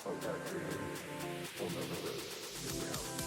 of that dream will never live in reality.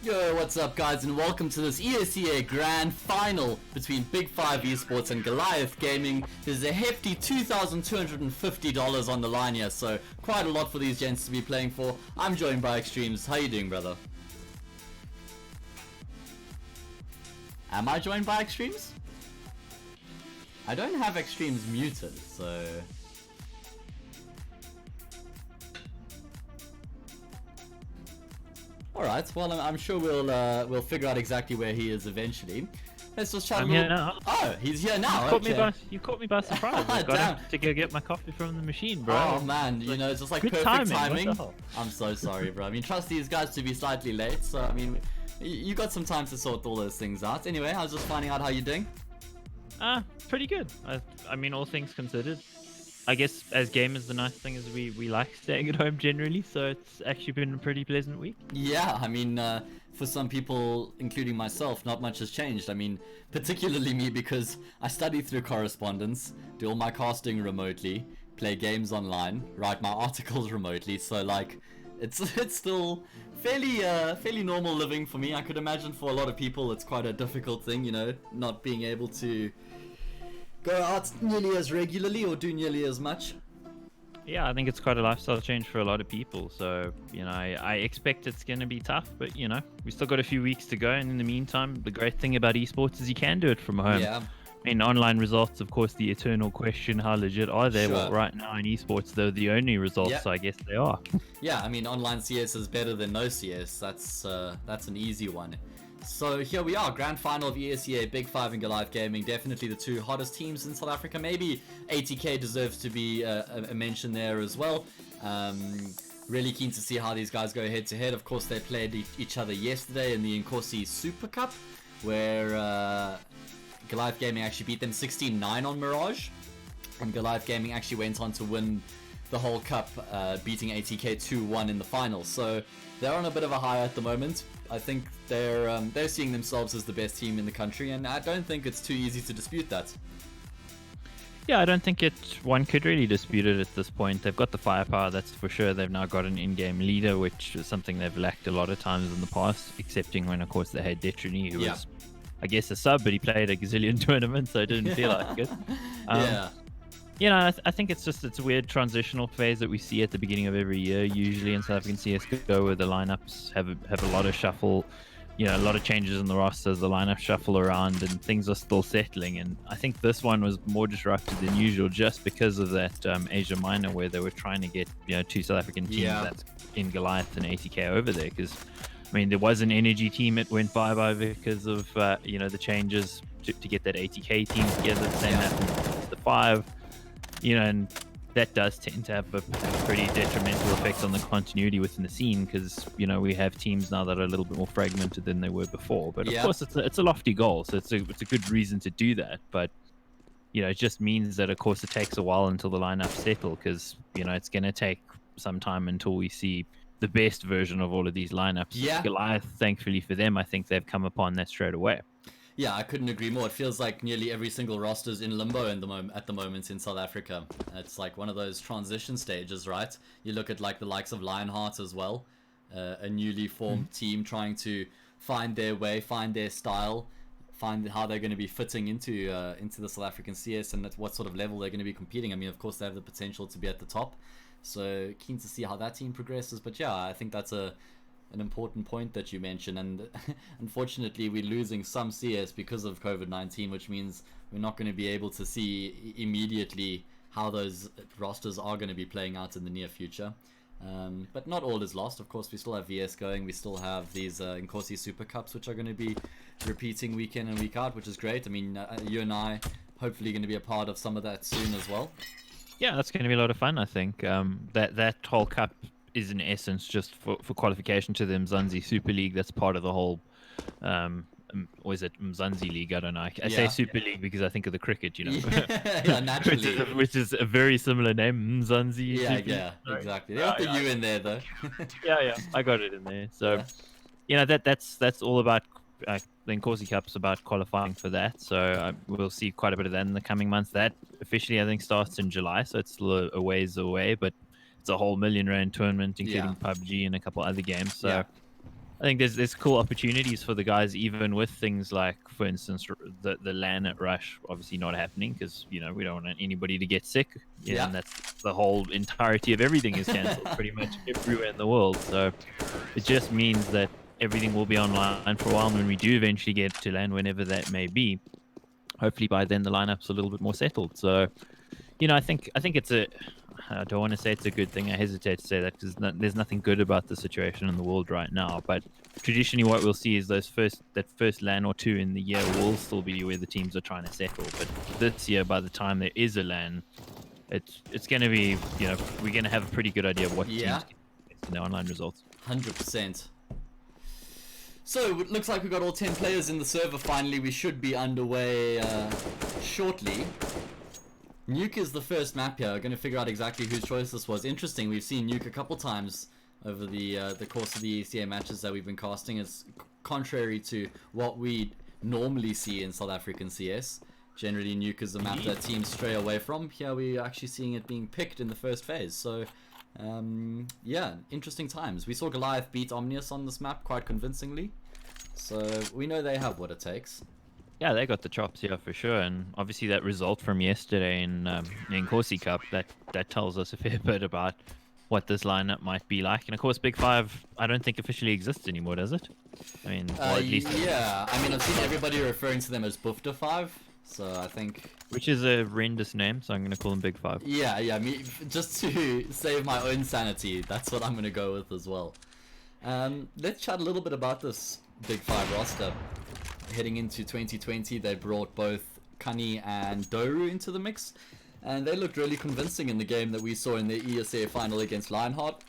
Yo, what's up guys, and welcome to this ESEA Grand Final between Big5 Esports and Goliath Gaming. There's a hefty $2,250 on the line here, so quite a lot for these gents to be playing for. I'm joined by Extremes. How you doing, brother? Am I joined by Extremes? I don't have Extremes muted, so... Alright, well I'm sure we'll figure out exactly where he is eventually. Let's just chat a little... Here now. Oh, he's here now. You caught me by surprise. I got to go get my coffee from the machine, bro. Oh man, you know, it's just like good perfect timing. timing. I'm so sorry, bro. I mean, trust these guys to be slightly late, so I mean, you got some time to sort all those things out. Anyway, I was just finding out how you're doing. Pretty good. I mean, all things considered. I guess as gamers, the nice thing is we like staying at home generally, so it's actually been a pretty pleasant week. Yeah, I mean, for some people, including myself, not much has changed. I mean, particularly me, because I study through correspondence, do all my casting remotely, play games online, write my articles remotely, so like, it's still fairly normal living for me. I could imagine for a lot of people it's quite a difficult thing, you know, not being able to go out nearly as regularly or do nearly as much. Yeah, I think it's quite a lifestyle change for a lot of people. So, you know, I expect it's going to be tough, but, you know, we still got a few weeks to go. And in the meantime, the great thing about esports is you can do it from home. Yeah. I mean, online results, of course, the eternal question, how legit are they? Sure. Well, right now in esports, they're the only results, Yep. so I guess they are. Yeah, I mean, online CS is better than no CS. That's an easy one. So here we are, grand final of ESEA, Big5 and Goliath Gaming, definitely the two hottest teams in South Africa. Maybe ATK deserves to be a mention there as well. Really keen to see how these guys go head to head. Of course, they played each other yesterday in the Nkosi Super Cup, where Goliath Gaming actually beat them 16-9 on Mirage, and Goliath Gaming actually went on to win the whole cup, beating ATK 2-1 in the final. So they're on a bit of a high at the moment. I think they're seeing themselves as the best team in the country, and I don't think it's too easy to dispute that. Yeah, I don't think one could really dispute it at this point. They've got the firepower, that's for sure. They've now got an in-game leader, which is something they've lacked a lot of times in the past, excepting when, of course, they had Detrony, who was, I guess, a sub, but he played a gazillion tournaments, so it didn't feel like it. Yeah. You know, I think it's a weird transitional phase that we see at the beginning of every year, usually in South African CSGO, where the lineups have a lot of shuffle, you know, a lot of changes in the rosters, the lineup shuffle around, and things are still settling. And I think this one was more disrupted than usual just because of that Asia Minor, where they were trying to get, you know, two South African teams that's in Goliath and ATK over there. Because, I mean, there was an energy team that went bye-bye because of, you know, the changes to get that ATK team together. The same happened with the 5. You know, and that does tend to have a pretty detrimental effect on the continuity within the scene, because, you know, we have teams now that are a little bit more fragmented than they were before. But of course, it's a lofty goal, so it's a good reason to do that. But, you know, it just means that, of course, it takes a while until the lineups settle, because, you know, it's going to take some time until we see the best version of all of these lineups. Yeah. Goliath, thankfully for them, I think they've come upon that straight away. Yeah, I couldn't agree more. It feels like nearly every single roster's in limbo at the moment in South Africa. It's like one of those transition stages, right? You look at like the likes of Lionheart as well, a newly formed team trying to find their way, find their style, find how they're going to be fitting into the South African CS and at what sort of level they're going to be competing. I mean, of course, they have the potential to be at the top. So keen to see how that team progresses. But yeah, I think that's an important point that you mentioned, and unfortunately we're losing some CS because of COVID-19, which means we're not going to be able to see immediately how those rosters are going to be playing out in the near future. But not all is lost. Of course, we still have VS going. We still have these Nkosi Super Cups, which are going to be repeating week in and week out, which is great. I mean, you and I hopefully going to be a part of some of that soon as well. Yeah, that's going to be a lot of fun, I think. That whole cup is in essence just for qualification to the Mzansi Super League. That's part of the whole, or is it Mzansi League? I don't know. I say Super League because I think of the cricket, you know. Yeah, naturally. which is a very similar name, Mzansi. Yeah, exactly. They got the U in there though. yeah, I got it in there. So, you know, that's all about the Nkosi Cup's about qualifying for that. So we'll see quite a bit of that in the coming months. That officially I think starts in July, so it's still a ways away, but it's a whole R1 million tournament, including PUBG and a couple other games. So I think there's cool opportunities for the guys, even with things like, for instance, the LAN at Rush obviously not happening because we don't want anybody to get sick, Yeah. and that's the whole entirety of everything is cancelled pretty much everywhere in the world. So it just means that everything will be online for a while, and when we do eventually get to LAN, whenever that may be, hopefully by then the lineup's a little bit more settled. So I think it's a. I don't want to say it's a good thing. I hesitate to say that because there's nothing good about the situation in the world right now. But traditionally, what we'll see is that first LAN or two in the year will still be where the teams are trying to settle. But this year, by the time there is a LAN, it's going to be we're going to have a pretty good idea of what teams can get in the online results. 100%. So it looks like we've got all 10 players in the server finally. We should be underway shortly. Nuke is the first map here. We're going to figure out exactly whose choice this was. Interesting, we've seen Nuke a couple times over the course of the ECA matches that we've been casting. It's contrary to what we normally see in South African CS. Generally, Nuke is a map that teams stray away from. Here we're actually seeing it being picked in the first phase. So, yeah, interesting times. We saw Goliath beat Omnius on this map quite convincingly. So we know they have what it takes. Yeah, they got the chops here for sure, and obviously that result from yesterday in Corsi Cup that tells us a fair bit about what this lineup might be like. And of course, Big5, I don't think officially exists anymore, does it? I mean, or at least yeah. I mean, I've seen everybody referring to them as Bufta 5, so I think. Which is a horrendous name, so I'm going to call them Big5. Yeah. Me, just to save my own sanity, that's what I'm going to go with as well. Let's chat a little bit about this Big5 roster. Heading into 2020, they brought both Kani and Doru into the mix, and they looked really convincing in the game that we saw in the ESA final against Lionheart.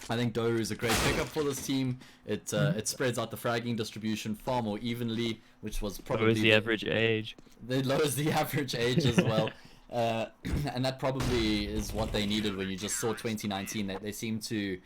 I think Doru is a great pickup for this team. It spreads out the fragging distribution far more evenly, which was probably lowers the average age. It lowers the average age as well. And that probably is what they needed when you just saw 2019. That they seemed to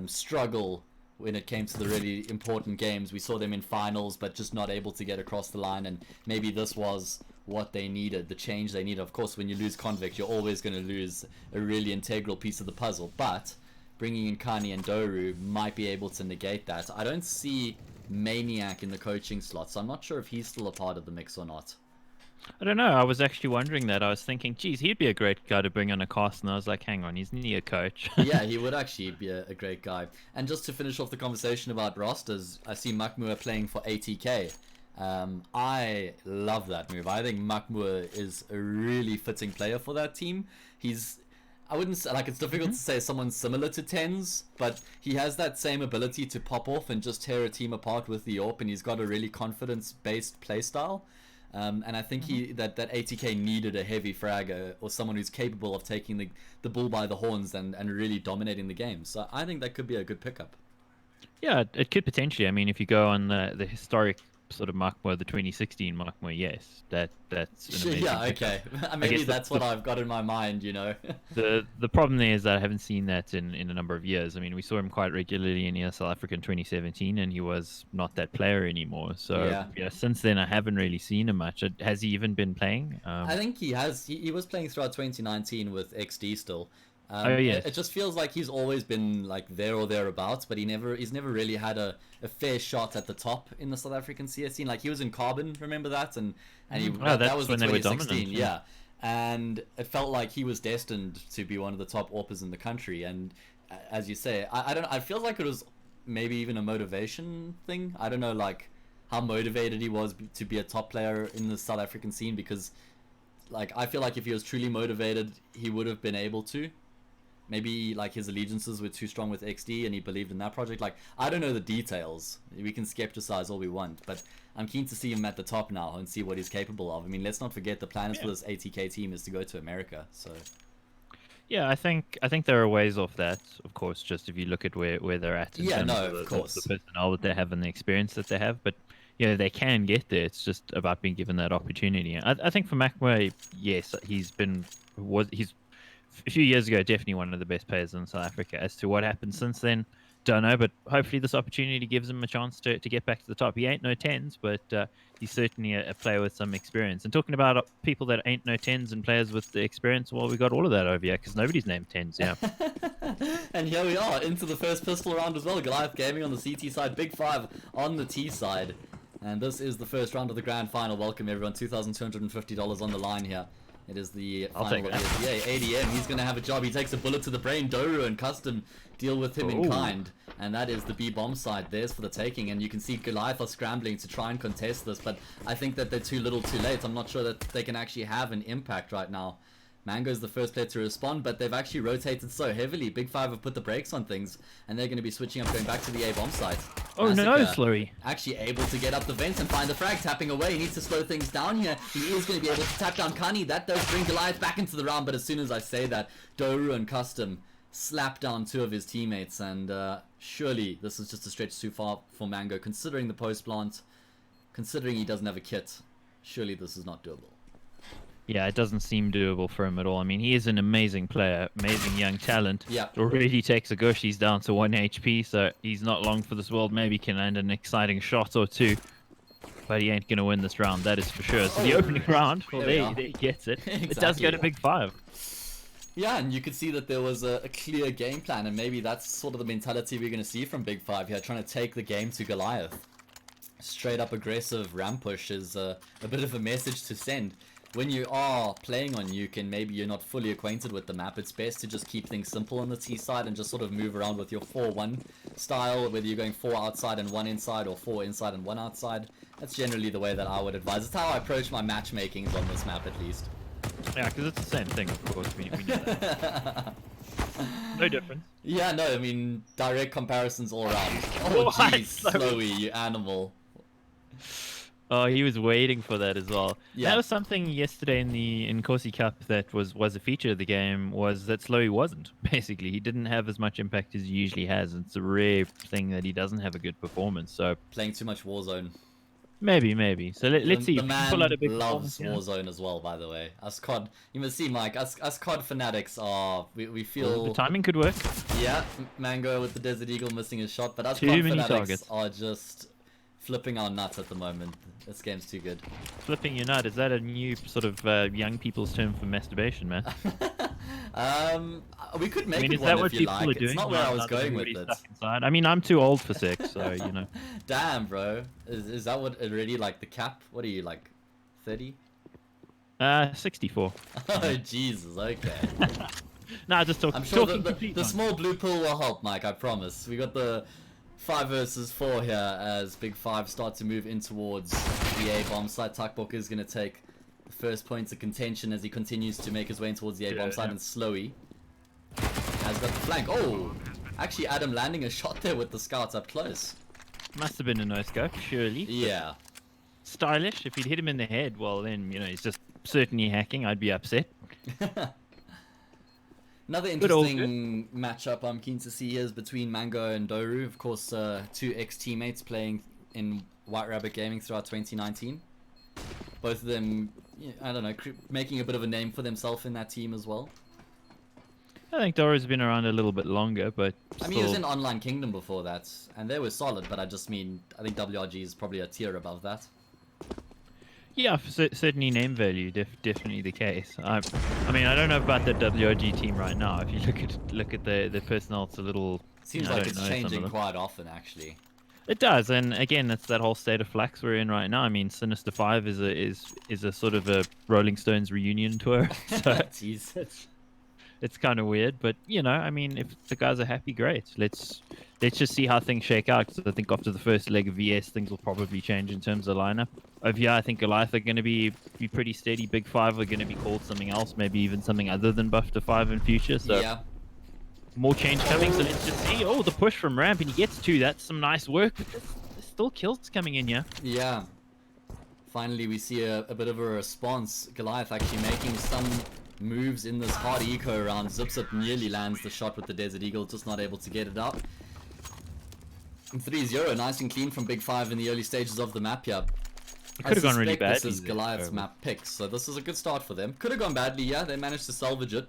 struggle when it came to the really important games. We saw them in finals, but just not able to get across the line, and maybe this was what they needed, the change they needed. Of course, when you lose Convict, you're always going to lose a really integral piece of the puzzle, but bringing in Kani and Doru might be able to negate that. I don't see Maniac in the coaching slot, so I'm not sure if he's still a part of the mix or not. I don't know. I was actually wondering that. I was thinking, geez, he'd be a great guy to bring on a cast, and I was like, hang on, isn't he a coach? Yeah, he would actually be a great guy. And just to finish off the conversation about rosters, I see Makmur playing for ATK. I love that move. I think Makmur is a really fitting player for that team. I wouldn't say, like, it's difficult to say someone similar to Tens, but he has that same ability to pop off and just tear a team apart with the AWP, and he's got a really confidence-based playstyle. And I think that ATK needed a heavy fragger or someone who's capable of taking the bull by the horns and really dominating the game. So I think that could be a good pickup. Yeah, it could potentially. I mean, if you go on the historic sort of Makmur, the 2016 Makmur, yes, that's an amazing Yeah, pickup. okay. Maybe that's what I've got in my mind, you know. The problem there is that I haven't seen that in a number of years. I mean, we saw him quite regularly in South Africa in 2017, and he was not that player anymore. So yeah, since then I haven't really seen him much. Has he even been playing? I think he has. He was playing throughout 2019 with XD still. Yes. It just feels like he's always been like there or thereabouts, but he's never really had a fair shot at the top in the South African CS scene. Like, he was in Carbon, remember that? And that was when the they were 2016, dominant, yeah. And it felt like he was destined to be one of the top AWPers in the country. And as you say, I feel like it was maybe even a motivation thing. I don't know, like, how motivated he was to be a top player in the South African scene, because, like, I feel like if he was truly motivated, he would have been able to. Maybe, like, his allegiances were too strong with XD and he believed in that project. Like, I don't know the details. We can skepticize all we want, but I'm keen to see him at the top now and see what he's capable of. I mean, let's not forget the plans for this ATK team is to go to America, so... Yeah, I think they're a ways off that, of course, just if you look at where they're at in terms of the personnel that they have and the experience that they have. But yeah, they can get there. It's just about being given that opportunity. I think for Makmur, yes, he's a few years ago definitely one of the best players in South Africa. As to what happened since then, don't know, but hopefully this opportunity gives him a chance to get back to the top. He ain't no tens, but he's certainly a player with some experience. And talking about people that ain't no tens and players with the experience, well, we got all of that over here because nobody's named tens. Yeah. And here we are into the first pistol round as well. Goliath Gaming on the CT side, Big5 on the T side. And this is the first round of the grand final. Welcome everyone, $2,250 on the line here. It is the final of the SBA. ADM, he's going to have a job. He takes a bullet to the brain. Doru and Custom deal with him in kind. And that is the B-bomb side. There's for the taking. And you can see Goliath are scrambling to try and contest this. But I think that they're too little too late. I'm not sure that they can actually have an impact right now. Mango's the first player to respond, but they've actually rotated so heavily. Big5 have put the brakes on things, and they're going to be switching up, going back to the A-bomb site. Oh no, Slurry. Actually able to get up the vent and find the frag, tapping away. He needs to slow things down here. He is going to be able to tap down Kani. That does bring Goliath back into the round, but as soon as I say that, Doru and Custom slap down two of his teammates, and surely this is just a stretch too far for Mango, considering the post plant, considering he doesn't have a kit. Surely this is not doable. Yeah, it doesn't seem doable for him at all. I mean, he is an amazing player, amazing young talent. Yeah. Already takes a gush. He's down to 1 HP, so he's not long for this world. Maybe can land an exciting shot or two, but he ain't going to win this round, that is for sure. So the opening round, well, there he gets it. Exactly. It does go to Big5. Yeah, and you could see that there was a clear game plan, and maybe that's sort of the mentality we're going to see from Big5 here, trying to take the game to Goliath. Straight up aggressive ramp push is a bit of a message to send. When you are playing on Nuke and maybe you're not fully acquainted with the map, it's best to just keep things simple on the T side and just sort of move around with your 4-1 style, whether you're going 4 outside and 1 inside or 4 inside and 1 outside. That's generally the way that I would advise. It's how I approach my matchmakings on this map, at least. Yeah, because it's the same thing, of course. We know that. No difference. Yeah, no, I mean, direct comparisons all around. Oh, jeez, Slowy, you animal. Oh, he was waiting for that as well. Yeah. That was something yesterday in Corsi Cup that was a feature of the game, was that Slowy wasn't. Basically, he didn't have as much impact as he usually has. It's a rare thing that he doesn't have a good performance. So playing too much Warzone. Maybe. So let's see. The man pull out a big loves Warzone as well, by the way. Us COD, you must see, Mike, us COD fanatics are, we feel... Well, the timing could work. Yeah, Mango with the Desert Eagle missing his shot, but us Too COD many fanatics targets. are just flipping our nuts at the moment. This game's too good. Flipping your nut, is that a new sort of young people's term for masturbation, man? We could make I mean, it is one that if what you people like. are doing? It's not where I was going with everybody's it. stuck inside. I mean, I'm too old for sex, so, you know. Damn, bro. Is that what already, like, the cap? What are you, like, 30? 64. Oh, Jesus, okay. Nah, just I'm sure talking the small blue pill will help, Mike, I promise. We got the 5 versus 4 here as Big5 start to move in towards the A-bomb side. Tuckbook is going to take the first points of contention as he continues to make his way in towards the A-bomb side, and Slowy has got the flank. Oh! Actually, Adam landing a shot there with the scouts up close. Must have been a no-scope, surely. Yeah. Stylish. If he'd hit him in the head, well then, you know, he's just certainly hacking. I'd be upset. Another interesting matchup I'm keen to see is between Mango and Doru. Of course, 2 ex-teammates playing in White Rabbit Gaming throughout 2019. Both of them, I don't know, making a bit of a name for themselves in that team as well. I think Doru's been around a little bit longer, but I mean, he was in Online Kingdom before that, and they were solid, but I just mean, I think WRG is probably a tier above that. yeah, certainly name value, definitely the case. I mean, I don't know about the WRG team right now. If you look at the personnel, it's a little... Seems like it's changing quite often, actually. It does, and again, it's that whole state of flux we're in right now. I mean, Sinister 5 is a sort of a Rolling Stones reunion tour. So Jeez. it's kind of weird, but you know, I mean, if the guys are happy, great. Let's just see how things shake out. Because I think after the first leg of VS, things will probably change in terms of lineup. Over here, I think Goliath are going to be pretty steady. Big5 are going to be called something else, maybe even something other than buff to 5 in future. So yeah. More change coming. So let's just see. Oh, the push from Ramp, and he gets 2. That's some nice work. But there's still kills coming in, yeah. Yeah. Finally, we see a bit of a response. Goliath actually making some moves in this hard eco round. Zipzip nearly lands the shot with the Desert Eagle, just not able to get it up. 3-0, nice and clean from Big5 in the early stages of the map here. It could have gone really badly. This is Goliath's map pick, so this is a good start for them. Could have gone badly, yeah. They managed to salvage it.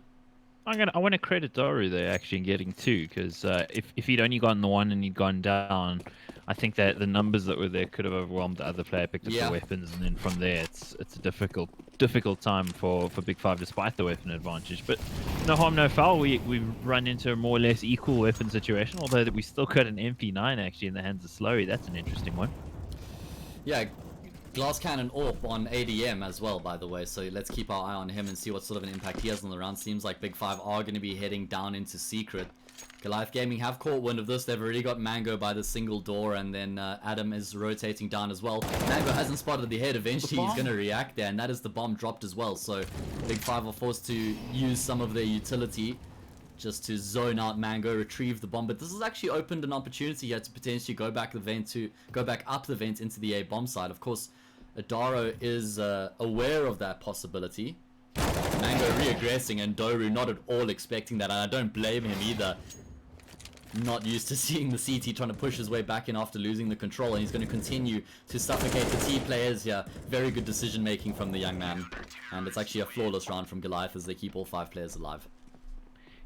I want to credit Doru there actually in getting two, because if he'd only gotten the one and he'd gone down, I think that the numbers that were there could have overwhelmed the other player, picked up Yeah. the weapons, and then from there it's a difficult time for Big 5 despite the weapon advantage. But no harm, no foul. We run into a more or less equal weapon situation, although that we still got an MP9 actually in the hands of Slurry. That's an interesting one. Yeah, Glass Cannon AWP on ADM as well, by the way, so let's keep our eye on him and see what sort of an impact he has on the round. Seems like Big5 are going to be heading down into Secret. Goliath Gaming have caught wind of this. They've already got Mango by the single door, and then Adam is rotating down as well. Mango hasn't spotted the head. Eventually he's going to react there, and that is the bomb dropped as well. So Big5 are forced to use some of their utility just to zone out Mango, retrieve the bomb. But this has actually opened an opportunity here to potentially go back up the vent into the A bomb side. Of course, Adaro is aware of that possibility. Mango reaggressing, and Doru not at all expecting that, and I don't blame him either. Not used to seeing the CT trying to push his way back in after losing the control, and he's going to continue to suffocate the T players here. Very good decision making from the young man, and it's actually a flawless round from Goliath as they keep all 5 players alive.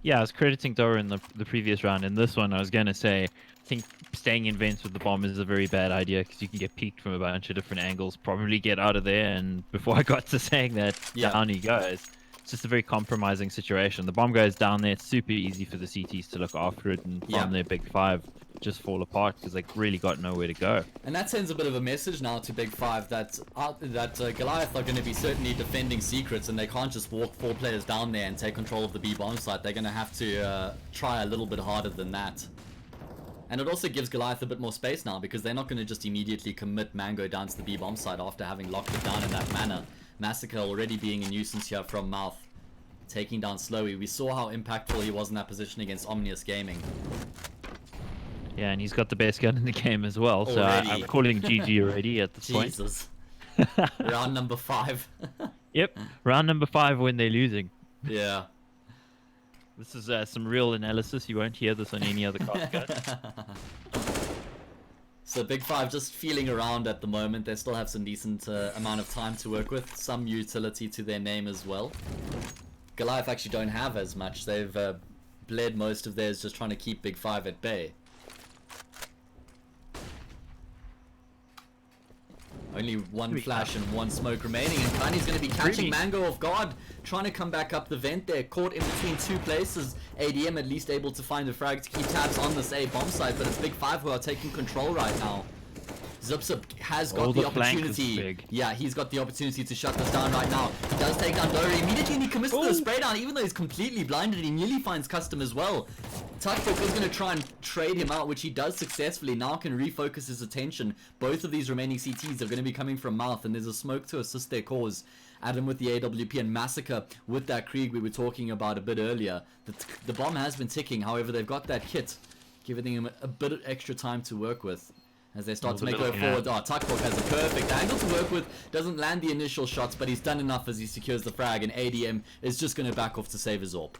Yeah, I was crediting Dora in the previous round. In this one, I was going to say, I think staying in vents with the bomb is a very bad idea, because you can get peeked from a bunch of different angles, probably get out of there, and before I got to saying that, down he goes. It's just a very compromising situation. The bomb goes down there, it's super easy for the CTs to look after it, and from their Big5 just fall apart, because they really got nowhere to go. And that sends a bit of a message now to Big5 that Goliath are going to be certainly defending secrets, and they can't just walk 4 players down there and take control of the B bomb site. They're going to have to try a little bit harder than that. And it also gives Goliath a bit more space now, because they're not going to just immediately commit Mango down to the B bomb site after having locked it down in that manner. Massacre already being a nuisance here from Mouth, taking down Slowy. We saw how impactful he was in that position against Omnius Gaming. Yeah, and he's got the best gun in the game as well, so I'm calling GG already at this point. Jesus. Round number 5. Yep, round number 5 when they're losing. Yeah. This is some real analysis. You won't hear this on any other card. So Big5 just feeling around at the moment. They still have some decent amount of time to work with. Some utility to their name as well. Goliath actually don't have as much. They've bled most of theirs just trying to keep Big5 at bay. Only one flash and one smoke remaining, and Kani's going to be catching Mango off guard, trying to come back up the vent there, caught in between 2 places. ADM at least able to find the frag to keep tabs on this A bomb site, but it's Big5 who are taking control right now. Zipsup has got the opportunity. Yeah, he's got the opportunity to shut this down right now. He does take down Dory immediately, and he commits to the spray down, even though he's completely blinded. He nearly finds Custom as well. Tuckbook is going to try and trade him out, which he does successfully. Now can refocus his attention. Both of these remaining CTs are going to be coming from Mouth, and there's a smoke to assist their cause. Adam with the AWP and Massacre with that Krieg we were talking about a bit earlier. The bomb has been ticking, however they've got that kit, giving him a bit of extra time to work with as they start to make their way forward. Oh, Tuckbook has a perfect angle to work with, doesn't land the initial shots, but he's done enough as he secures the frag, and ADM is just going to back off to save his AWP.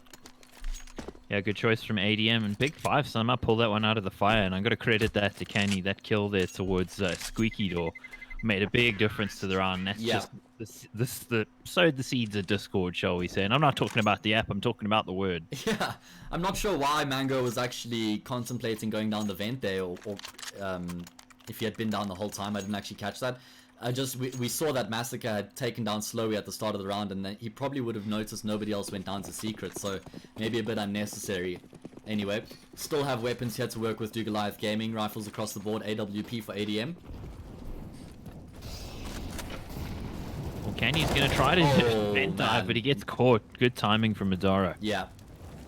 Yeah, good choice from ADM, and Big5 somehow pulled that one out of the fire, and I'm going to credit that to Kenny. That kill there towards Squeaky Door made a big difference to the round. That's just sowed the seeds of discord, shall we say. And I'm not talking about the app, I'm talking about the word. Yeah, I'm not sure why Mango was actually contemplating going down the vent there, or if he had been down the whole time. I didn't actually catch that. We saw that Massacre had taken down Slowy at the start of the round, and then he probably would have noticed nobody else went down to Secret, so maybe a bit unnecessary. Anyway, still have weapons here to work with. Do Goliath Gaming, rifles across the board, AWP for ADM. Well, Kenny's going to try to vent dive, but he gets caught. Good timing from Madara. Yeah,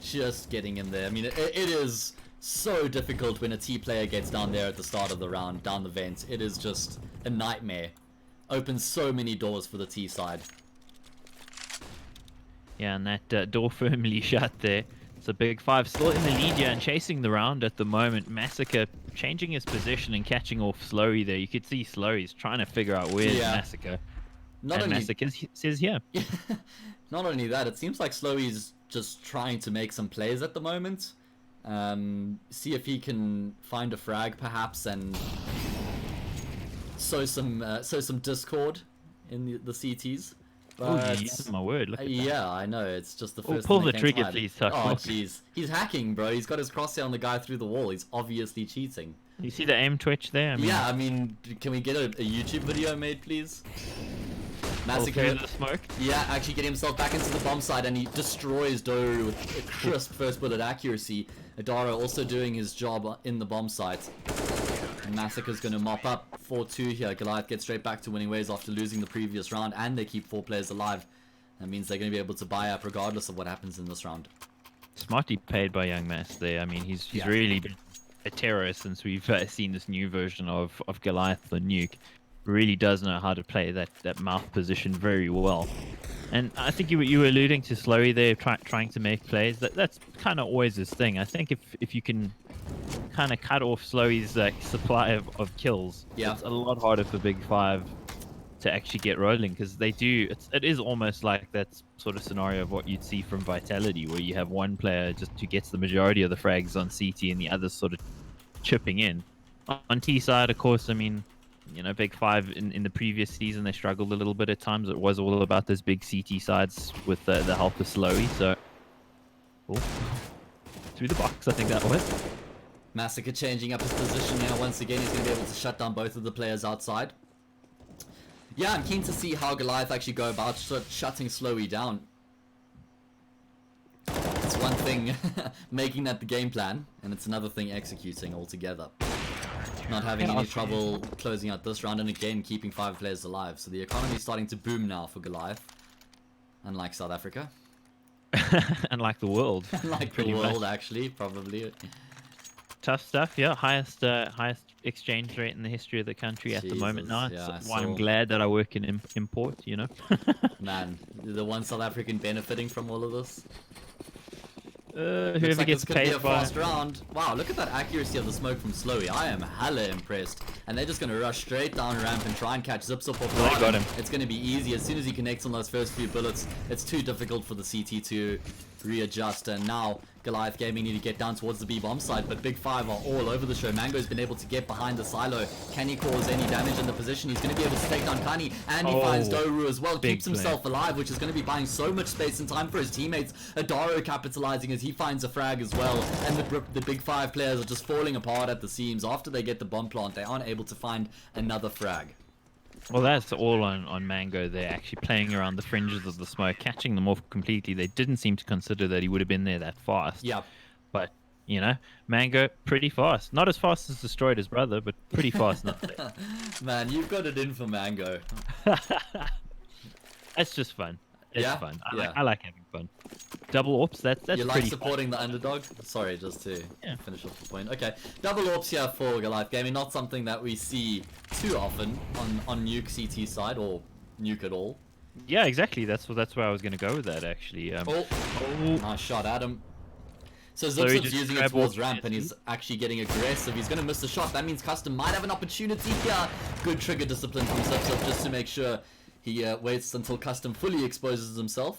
just getting in there. I mean, it is so difficult when a T player gets down there at the start of the round, down the vent. It is just a nightmare. Opens so many doors for the T side. Yeah, and that door firmly shut there. So Big5 still in the lead here and chasing the round at the moment. Massacre changing his position and catching off Slowy there. You could see Slowy's trying to figure out where's Massacre. Massacre says here. Not only that, it seems like Slowy's just trying to make some plays at the moment. See if he can find a frag perhaps and sow some discord in the CTs. But my word, look at that. yeah, I know. It's just the first. Pull thing the that came to trigger, mind. please, Tuck. Oh jeez, he's hacking, bro. He's got his crosshair on the guy through the wall. He's obviously cheating. You see the aim twitch there? I mean, Yeah, I mean, can we get a YouTube video made, please? all through Massacre. the smoke. Yeah, actually getting himself back into the bomb site, and he destroys Doru with a crisp first bullet accuracy. Adara also doing his job in the bomb site. And Massacre's going to mop up 4-2 here. Goliath gets straight back to winning ways after losing the previous round, and they keep 4 players alive. That means they're going to be able to buy up regardless of what happens in this round. Smartly paid by Young Mass there. I mean, he's really been a terror since we've seen this new version of Goliath the Nuke. Really does know how to play that mouth position very well. And I think you were alluding to Slowy there, trying to make plays. That's kind of always his thing. I think if you can kind of cut off Slowy's supply of kills, it's a lot harder for Big5 to actually get rolling, because they do. It is almost like that sort of scenario of what you'd see from Vitality, where you have one player just who gets the majority of the frags on CT and the others sort of chipping in. On T side, of course, I mean, you know, Big5 in the previous season, they struggled a little bit at times. It was all about those big CT sides with the help of Slowy. So, through the box, I think that was. Massacre changing up his position now. Once again, he's going to be able to shut down both of the players outside. Yeah, I'm keen to see how Goliath actually go about shutting Slowy down. It's one thing making that the game plan, and it's another thing executing altogether. Not having any trouble closing out this round, and again keeping 5 players alive. So the economy is starting to boom now for Goliath, unlike South Africa. Unlike the world. Unlike the world, actually, probably. Tough stuff, yeah. Highest exchange rate in the history of the country at the moment now. That's why I'm glad that I work in import, you know. Man, the one South African benefiting from all of this. Whoever like gets paid be a fast round. Wow, look at that accuracy of the smoke from Slowy. I am hella impressed. And they're just going to rush straight down ramp and try and catch Zips up off the They got him. It's going to be easy. As soon as he connects on those first few bullets, it's too difficult for the CT to readjust. And now Goliath Gaming need to get down towards the B bomb site, but Big5 are all over the show. Mango's been able to get behind the silo. Can he cause any damage in the position? He's going to be able to take down Kani, and he finds Doru as well. Keeps himself alive, which is going to be buying so much space and time for his teammates. Adaro capitalizing as he finds a frag as well, and the Big5 players are just falling apart at the seams. After they get the bomb plant, they aren't able to find another frag. Well, that's all on Mango. They're actually playing around the fringes of the smoke, catching them off completely. They didn't seem to consider that he would have been there that fast. Yeah. But, you know, Mango, pretty fast. Not as fast as destroyed his brother, but pretty fast nonetheless. Man, you've got it in for Mango. That's just fun. It's fun. I like having fun. Double ops, that's you like pretty supporting fun. the underdog? Sorry, just to finish off the point. Okay, double ops here for Goliath Gaming. Not something that we see too often on Nuke CT side, or Nuke at all. Yeah, exactly. That's where I was going to go with that, actually. Nice shot at him. So Zip's using it towards ramp, and he's actually getting aggressive. He's going to miss the shot. That means Custom might have an opportunity here. Good trigger discipline from Zip just to make sure he waits until Custom fully exposes himself.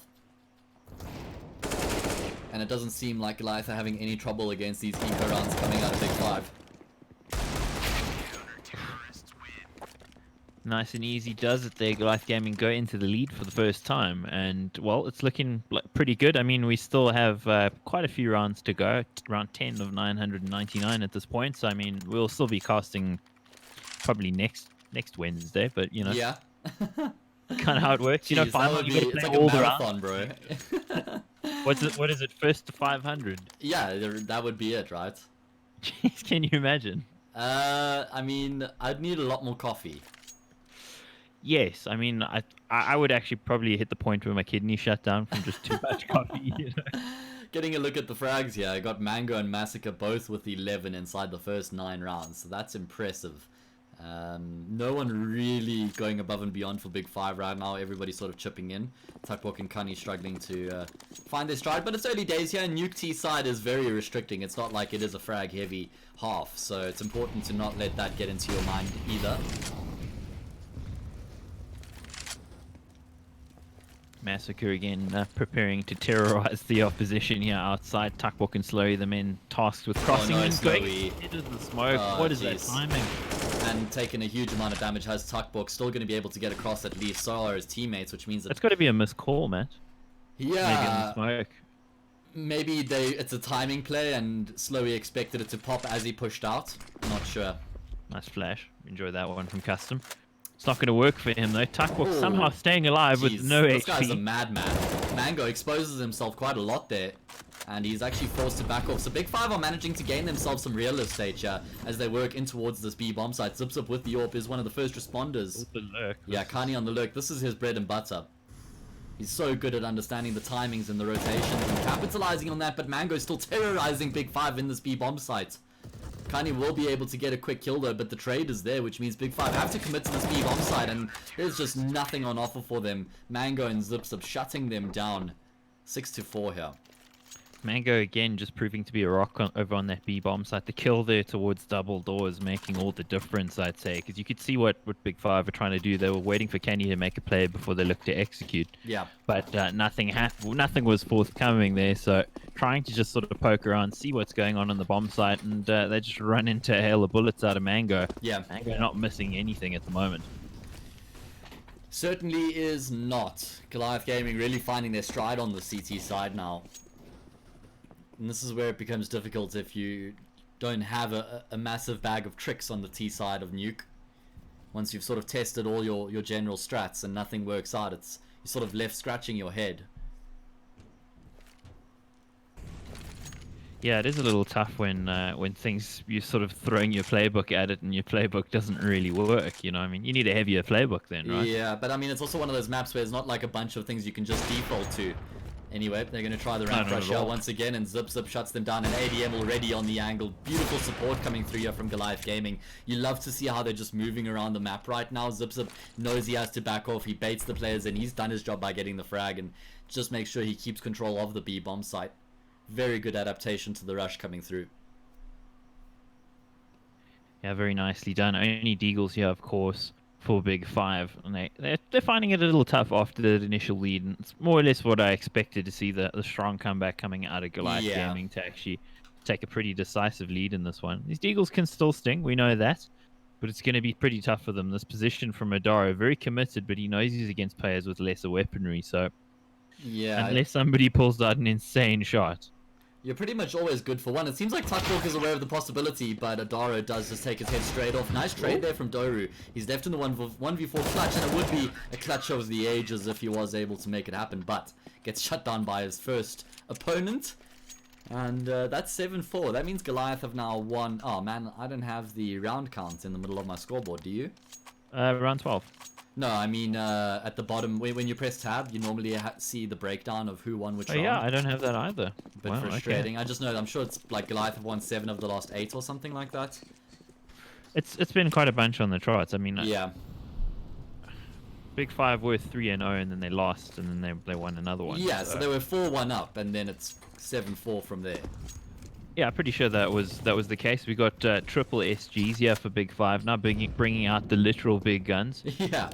And it doesn't seem like Goliath are having any trouble against these eco rounds coming out of Big5. Nice and easy does it there. Goliath Gaming go into the lead for the first time, and well, it's looking pretty good. I mean, we still have quite a few rounds to go, round 10 of 999 at this point. So I mean, we'll still be casting probably next Wednesday, but you know, yeah, kind of how it works. You know, finally you gotta play all the rounds, bro. What is it? First to 500. Yeah, that would be it, right? Jeez, can you imagine? I mean, I'd need a lot more coffee. Yes, I mean, I would actually probably hit the point where my kidney shut down from just too much coffee. You know? Getting a look at the frags here, I got Mango and Massacre both with 11 inside the first 9 rounds, so that's impressive. No one really going above and beyond for Big5 right now. Everybody's sort of chipping in. Tuckwalk and Kani struggling to find their stride, but it's early days here, and Nuke T side is very restricting. It's not like it is a frag heavy half, so it's important to not let that get into your mind either. Massacre again, preparing to terrorize the opposition here outside. Tuckwalk and Slowy, the men tasked with crossing and going into the smoke. What is that timing? and taken a huge amount of damage. Has Tuckbook still going to be able to get across at least. So are his teammates, which means that It's got to be a missed call, Matt. yeah, Maybe in the smoke. maybe it's a timing play and Slowy expected it to pop as he pushed out. Not sure. Nice flash. Enjoy that one from Custom. It's not going to work for him though. Tuckbook Ooh. somehow staying alive with Jeez, no this HP. guy's a madman. Mango exposes himself quite a lot there, and he's actually forced to back off. So Big5 are managing to gain themselves some real estate here as they work in towards this B bomb site. Zip Zip with the AWP is one of the first responders. With the lurk. Yeah, Kani on the lurk. This is his bread and butter. He's so good at understanding the timings and the rotations and capitalizing on that, but Mango's still terrorizing Big5 in this B bomb site. Kani will be able to get a quick kill though, but the trade is there, which means Big5 have to commit to this B bomb site, and there's just nothing on offer for them. Mango and Zip Zip shutting them down. 6-4 here. Mango again just proving to be a rock over on that B bomb site. The kill there towards double doors making all the difference, I'd say, because you could see what Big5 are trying to do. They were waiting for Kenny to make a play before they looked to execute. Yeah. But nothing happened. Nothing was forthcoming there. So trying to just sort of poke around, see what's going on the bomb site, and they just run into a hail of bullets out of Mango. Yeah. Mango not missing anything at the moment. Certainly is not. Goliath Gaming really finding their stride on the CT side now. And this is where it becomes difficult if you don't have a massive bag of tricks on the T side of Nuke. Once you've sort of tested all your general strats and nothing works out, you're sort of left scratching your head. Yeah, it is a little tough when things, you're sort of throwing your playbook at it and your playbook doesn't really work, you know. I mean, you need a heavier playbook then, right? Yeah, but I mean, it's also one of those maps where it's not like a bunch of things you can just default to. Anyway, they're going to try the ramp rush here once again, and Zip Zip shuts them down, and ADM already on the angle. Beautiful support coming through here from Goliath Gaming. You love to see how they're just moving around the map right now. Zip Zip knows he has to back off. He baits the players, and he's done his job by getting the frag, and just make sure he keeps control of the B bomb site. Very good adaptation to the rush coming through. Yeah, very nicely done. Only Deagles here, of course, for Big5, and they're finding it a little tough after the initial lead, and it's more or less what I expected to see, the strong comeback coming out of Goliath Gaming to actually take a pretty decisive lead in this one. These Deagles can still sting, we know that, but it's going to be pretty tough for them. This position from Adaro, very committed, but he knows he's against players with lesser weaponry, so yeah, unless somebody pulls out an insane shot, you're pretty much always good for one. It seems like Tuckbook is aware of the possibility, but Adaro does just take his head straight off. Nice trade there from Doru. He's left in the 1v4 clutch, and it would be a clutch of the ages if he was able to make it happen, but gets shut down by his first opponent. And that's 7-4. That means Goliath have now won. Oh man, I don't have the round count in the middle of my scoreboard, do you? round 12. No, I mean at the bottom, when you press tab, you normally see the breakdown of who won which round. Yeah, I don't have that either. Bit frustrating. Okay. I just know, I'm sure it's like Goliath have won 7 of the last 8 or something like that. It's been quite a bunch on the charts. I mean, yeah. Big5 were 3-0 and then they lost and then they won another one. Yeah, so they were 4-1 up and then it's 7-4 from there. Yeah, I'm pretty sure that was the case. We got triple SGs here for Big5 now, bringing out the literal big guns. Yeah.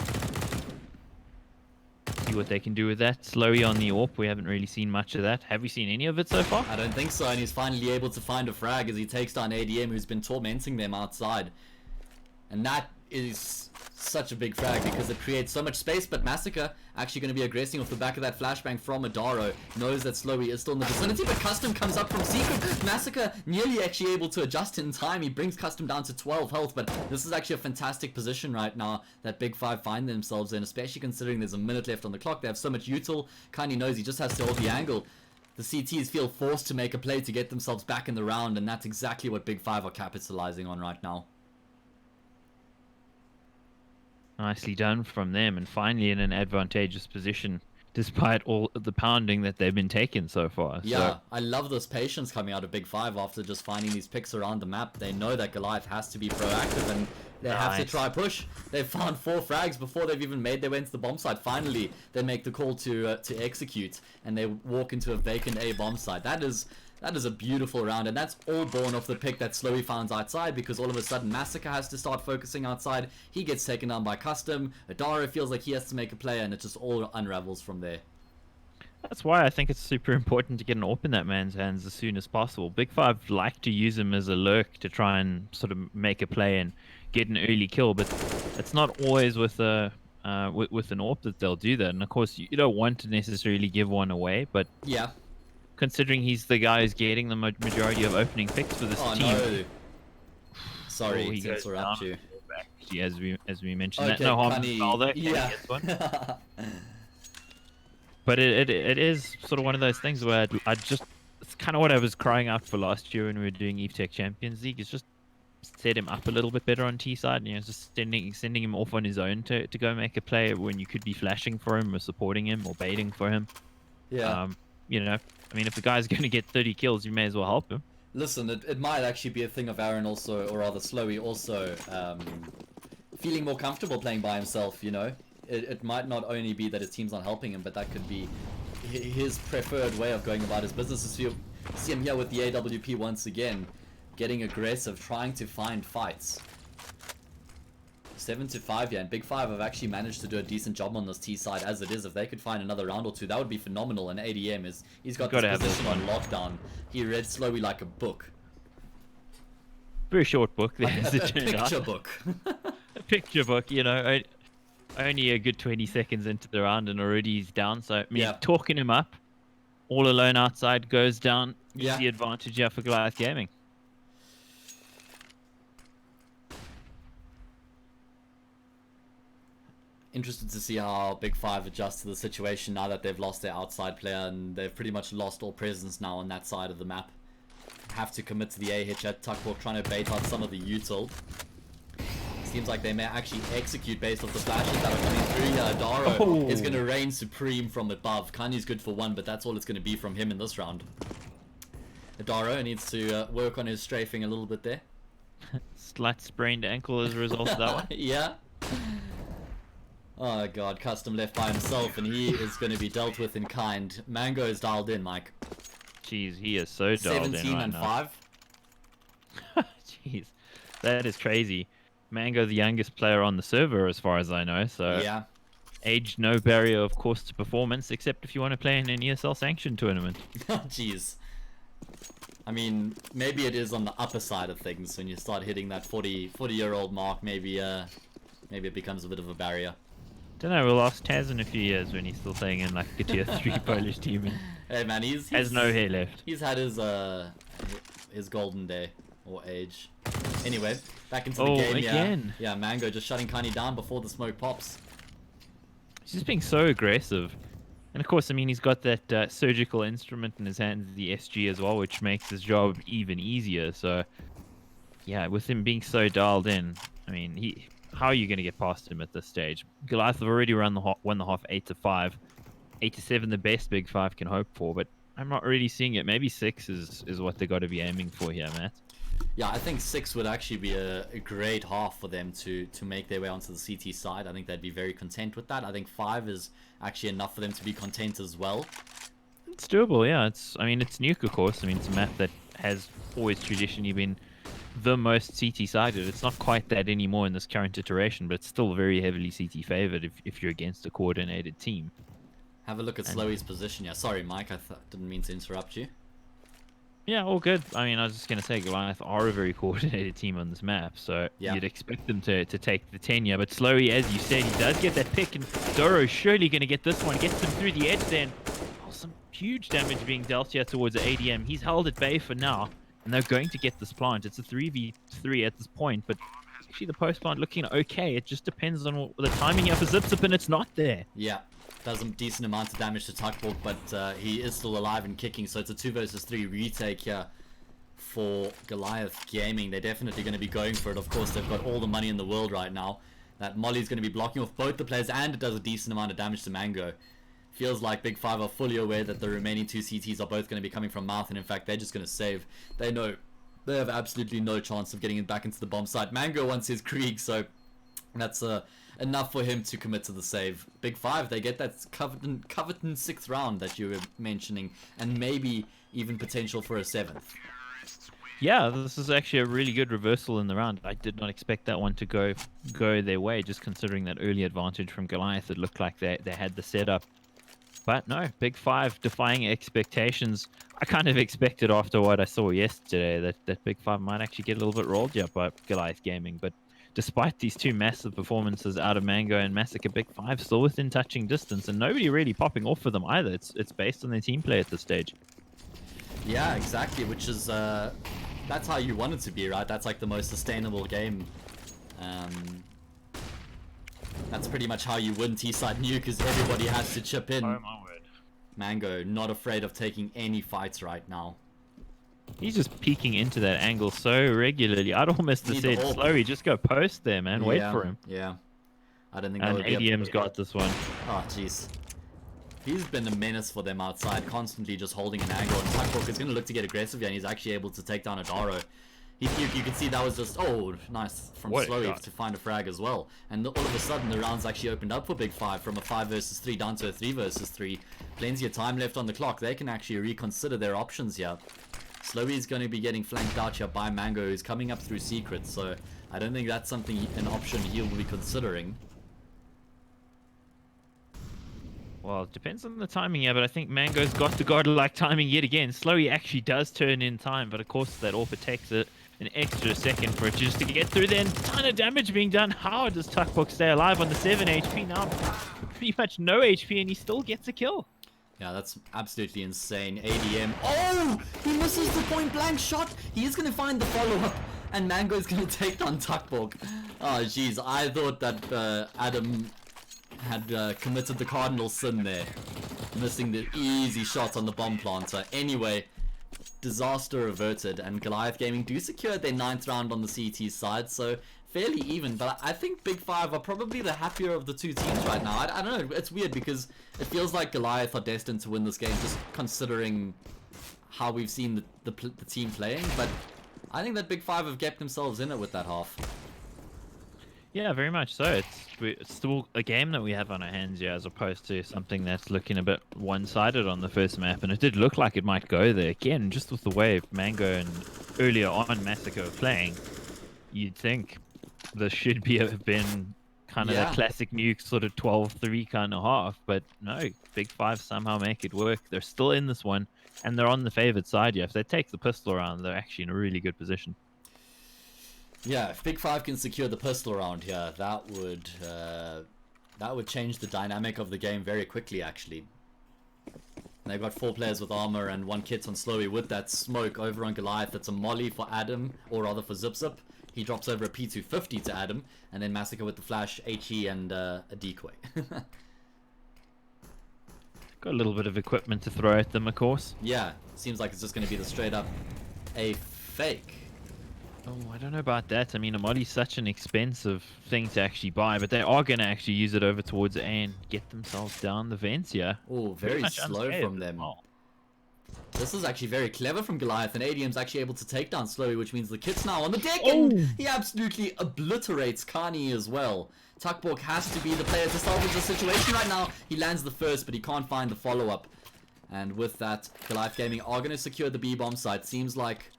See what they can do with that. Slowy on the AWP. We haven't really seen much of that. Have we seen any of it so far? I don't think so, and he's finally able to find a frag as he takes down ADM, who's been tormenting them outside. And that is such a big frag because it creates so much space, but Massacre actually going to be aggressing off the back of that flashbang from Adaro. Knows that Slowy is still in the vicinity, but Custom comes up from secret. Massacre nearly actually able to adjust in time. He brings Custom down to 12 health, but this is actually a fantastic position right now that Big5 find themselves in, especially considering there's a minute left on the clock. They have so much util. Kanye knows he just has to hold the angle. The CTs feel forced to make a play to get themselves back in the round, and that's exactly what Big5 are capitalizing on right now. Nicely done from them, and finally in an advantageous position despite all the pounding that they've been taking so far. Yeah, so, I love this patience coming out of Big5 after just finding these picks around the map. They know that Goliath has to be proactive and they have to try push. They've found 4 frags before they've even made their way into the bomb site. Finally, they make the call to execute, and they walk into a vacant A bomb site. That is a beautiful round, and that's all born off the pick that Slowy finds outside, because all of a sudden Massacre has to start focusing outside. He gets taken down by Custom. Adara feels like he has to make a play, and it just all unravels from there. That's why I think it's super important to get an AWP in that man's hands as soon as possible. Big5 like to use him as a lurk to try and sort of make a play and get an early kill, but it's not always with a with an AWP that they'll do that. And of course, you don't want to necessarily give one away, but Yeah. considering he's the guy who's getting the majority of opening picks for this Oh team. no. Sorry he to goes interrupt down you. Actually, as we mentioned, Okay, that no harm Connie, in foul there. yeah. Gets one. But it is sort of one of those things where I just, it's kind of what I was crying out for last year when we were doing Eve Tech Champions League. Is just set him up a little bit better on T side, you know, just sending him off on his own to go make a play when you could be flashing for him or supporting him or baiting for him. Yeah. You know, I mean, if the guy's going to get 30 kills, you may as well help him. Listen, it might actually be a thing of Aaron also, or rather Slowy also, feeling more comfortable playing by himself, you know? It might not only be that his team's not helping him, but that could be his preferred way of going about his business. See him here with the AWP once again, getting aggressive, trying to find fights. 7-5 here, and Big 5 have actually managed to do a decent job on this T side as it is. If they could find another round or two, that would be phenomenal. And ADM he's got this position on lockdown. He read Slowy like a book. Very short book. Like a picture book. A picture book, you know. Only a good 20 seconds into the round and already he's down. So, I mean, talking him up, all alone outside, goes down. Easy advantage here for Goliath Gaming. Interested to see how Big 5 adjusts to the situation now that they've lost their outside player and they've pretty much lost all presence now on that side of the map. Have to commit to the A hitch at Tuckball, trying to bait out some of the util. Seems like they may actually execute based off the flashes that are coming through here. Adaro is going to reign supreme from above. Kanye's good for one, but that's all it's going to be from him in this round. Adaro needs to work on his strafing a little bit there. Slight sprained ankle as a result of that one. Yeah. Oh god, Custom left by himself and he is going to be dealt with in kind. Mango is dialed in, Mike. Jeez, he is so dialed in right 17 and 5. Jeez, that is crazy. Mango, the youngest player on the server as far as I know, so yeah. Age no barrier, of course, to performance, except if you want to play in an ESL sanctioned tournament. Jeez. I mean, maybe it is on the upper side of things when you start hitting that 40-year-old mark. Maybe it becomes a bit of a barrier. Don't know. We'll ask Taz in a few years when he's still playing in like a tier 3 Polish team. And hey man, he's has no hair left. He's had his golden day or age. Anyway, back into the game. Again. Yeah, Mango just shutting Kanye down before the smoke pops. He's just being so aggressive. And of course, I mean, he's got that surgical instrument in his hands, the SG as well, which makes his job even easier. So, yeah, with him being so dialed in, I mean, how are you going to get past him at this stage? Goliath have already won the half 8-5. 8-7, the best Big 5 can hope for, but I'm not really seeing it. Maybe 6 is what they got to be aiming for here, Matt. Yeah, I think 6 would actually be a great half for them to make their way onto the CT side. I think they'd be very content with that. I think 5 is actually enough for them to be content as well. It's doable, yeah. I mean, it's Nuke, of course. I mean, it's a map that has always traditionally been the most CT-sided. It's not quite that anymore in this current iteration, but it's still very heavily CT favored if you're against a coordinated team. Have a look at Slowy's position. Yeah, sorry, Mike. I didn't mean to interrupt you. Yeah, all good. I mean, I was just going to say Goliath are a very coordinated team on this map, so yeah. You'd expect them to take the tenure. But Slowy, as you said, he does get that pick, and Doro's surely going to get this one. Gets him through the edge then. Oh, some huge damage being dealt here towards the ADM. He's held at bay for now, and they're going to get this plant. It's a 3v3 at this point, but actually the post plant looking okay. It just depends on the timing of a zip, and it's not there. Yeah. Does a decent amount of damage to Tuckball, but he is still alive and kicking, so it's a 2 versus 3 retake here for Goliath Gaming. They're definitely going to be going for it. Of course, they've got all the money in the world right now. That Molly's going to be blocking off both the players, and it does a decent amount of damage to Mango. Feels like Big 5 are fully aware that the remaining 2 CTs are both going to be coming from Mouth, and in fact, they're just going to save. They know they have absolutely no chance of getting it back into the bomb site. Mango wants his Krieg, so that's enough for him to commit to the save. Big 5, they get that coveted 6th round that you were mentioning, and maybe even potential for a 7th. Yeah, this is actually a really good reversal in the round. I did not expect that one to go their way, just considering that early advantage from Goliath. It looked like they had the setup. But no, Big 5 defying expectations. I kind of expected after what I saw yesterday that Big 5 might actually get a little bit rolled here by Goliath Gaming, but despite these two massive performances out of Mango and Massacre, Big 5 still within touching distance, and nobody really popping off for them either. It's based on their team play at this stage. Yeah, exactly, which is that's how you want it to be, right? That's like the most sustainable game. That's pretty much how you win T-side New, because everybody has to chip in. Oh my word. Mango not afraid of taking any fights right now. He's just peeking into that angle so regularly. I'd almost have said, Slowey, just go post there, man. Wait for him. Yeah. I don't think And that would be ADM's got this one. Oh, jeez. He's been a menace for them outside, constantly just holding an angle. And Tuckbook is going to look to get aggressive here, and he's actually able to take down a Daro. You can see that was just, oh, nice from Slowey to find a frag as well. And all of a sudden, the round's actually opened up for Big5 from a 5 versus 3 down to a 3 versus 3. Plenty of time left on the clock. They can actually reconsider their options here. Slowey is going to be getting flanked out here by Mango, who's coming up through Secret. So I don't think that's an option he'll be considering. Well, it depends on the timing here, but I think Mango's got the godlike timing yet again. Slowey actually does turn in time, but of course that AWP takes it an extra second for it just to get through there, and a ton of damage being done. How does Tuckbook stay alive on the 7 HP now? Pretty much no HP, and he still gets a kill. Yeah, that's absolutely insane. ADM. Oh! He misses the point blank shot. He is going to find the follow-up, and Mango is going to take down Tuckbook. Oh, jeez. I thought that Adam had committed the cardinal sin there, missing the easy shot on the bomb planter. Anyway, disaster averted, and Goliath Gaming do secure their 9th round on the CT side, so fairly even. But I think Big5 are probably the happier of the two teams right now. I don't know, it's weird because it feels like Goliath are destined to win this game, just considering how we've seen the team playing. But I think that Big5 have kept themselves in it with that half. Yeah, very much so. It's still a game that we have on our hands here, as opposed to something that's looking a bit one-sided on the first map, and it did look like it might go there. Again, just with the way Mango and earlier on Massacre were playing, you'd think this should have been kind of the classic nuke sort of 12-3 kind of half, but no, Big5 somehow make it work. They're still in this one, and they're on the favored side. Yeah, if they take the pistol around, they're actually in a really good position. Yeah, if Big5 can secure the pistol round here, that would change the dynamic of the game very quickly, actually. They've got 4 players with armor and 1 kit on Slowey with that smoke over on Goliath. That's a molly for Adam, or rather for Zip. He drops over a P250 to Adam, and then Massacre with the flash, HE, and a decoy. Got a little bit of equipment to throw at them, of course. Yeah, seems like it's just going to be the straight up a fake. Oh, I don't know about that. I mean, a molly's such an expensive thing to actually buy, but they are going to actually use it over towards A and get themselves down the vents here. Oh, very slow from them. Oh. This is actually very clever from Goliath, and ADM's actually able to take down Slowey, which means the kit's now on the deck, and he absolutely obliterates Kani as well. Tuckbook has to be the player to salvage the situation right now. He lands the first, but he can't find the follow-up. And with that, Goliath Gaming are going to secure the B-bomb site. Seems like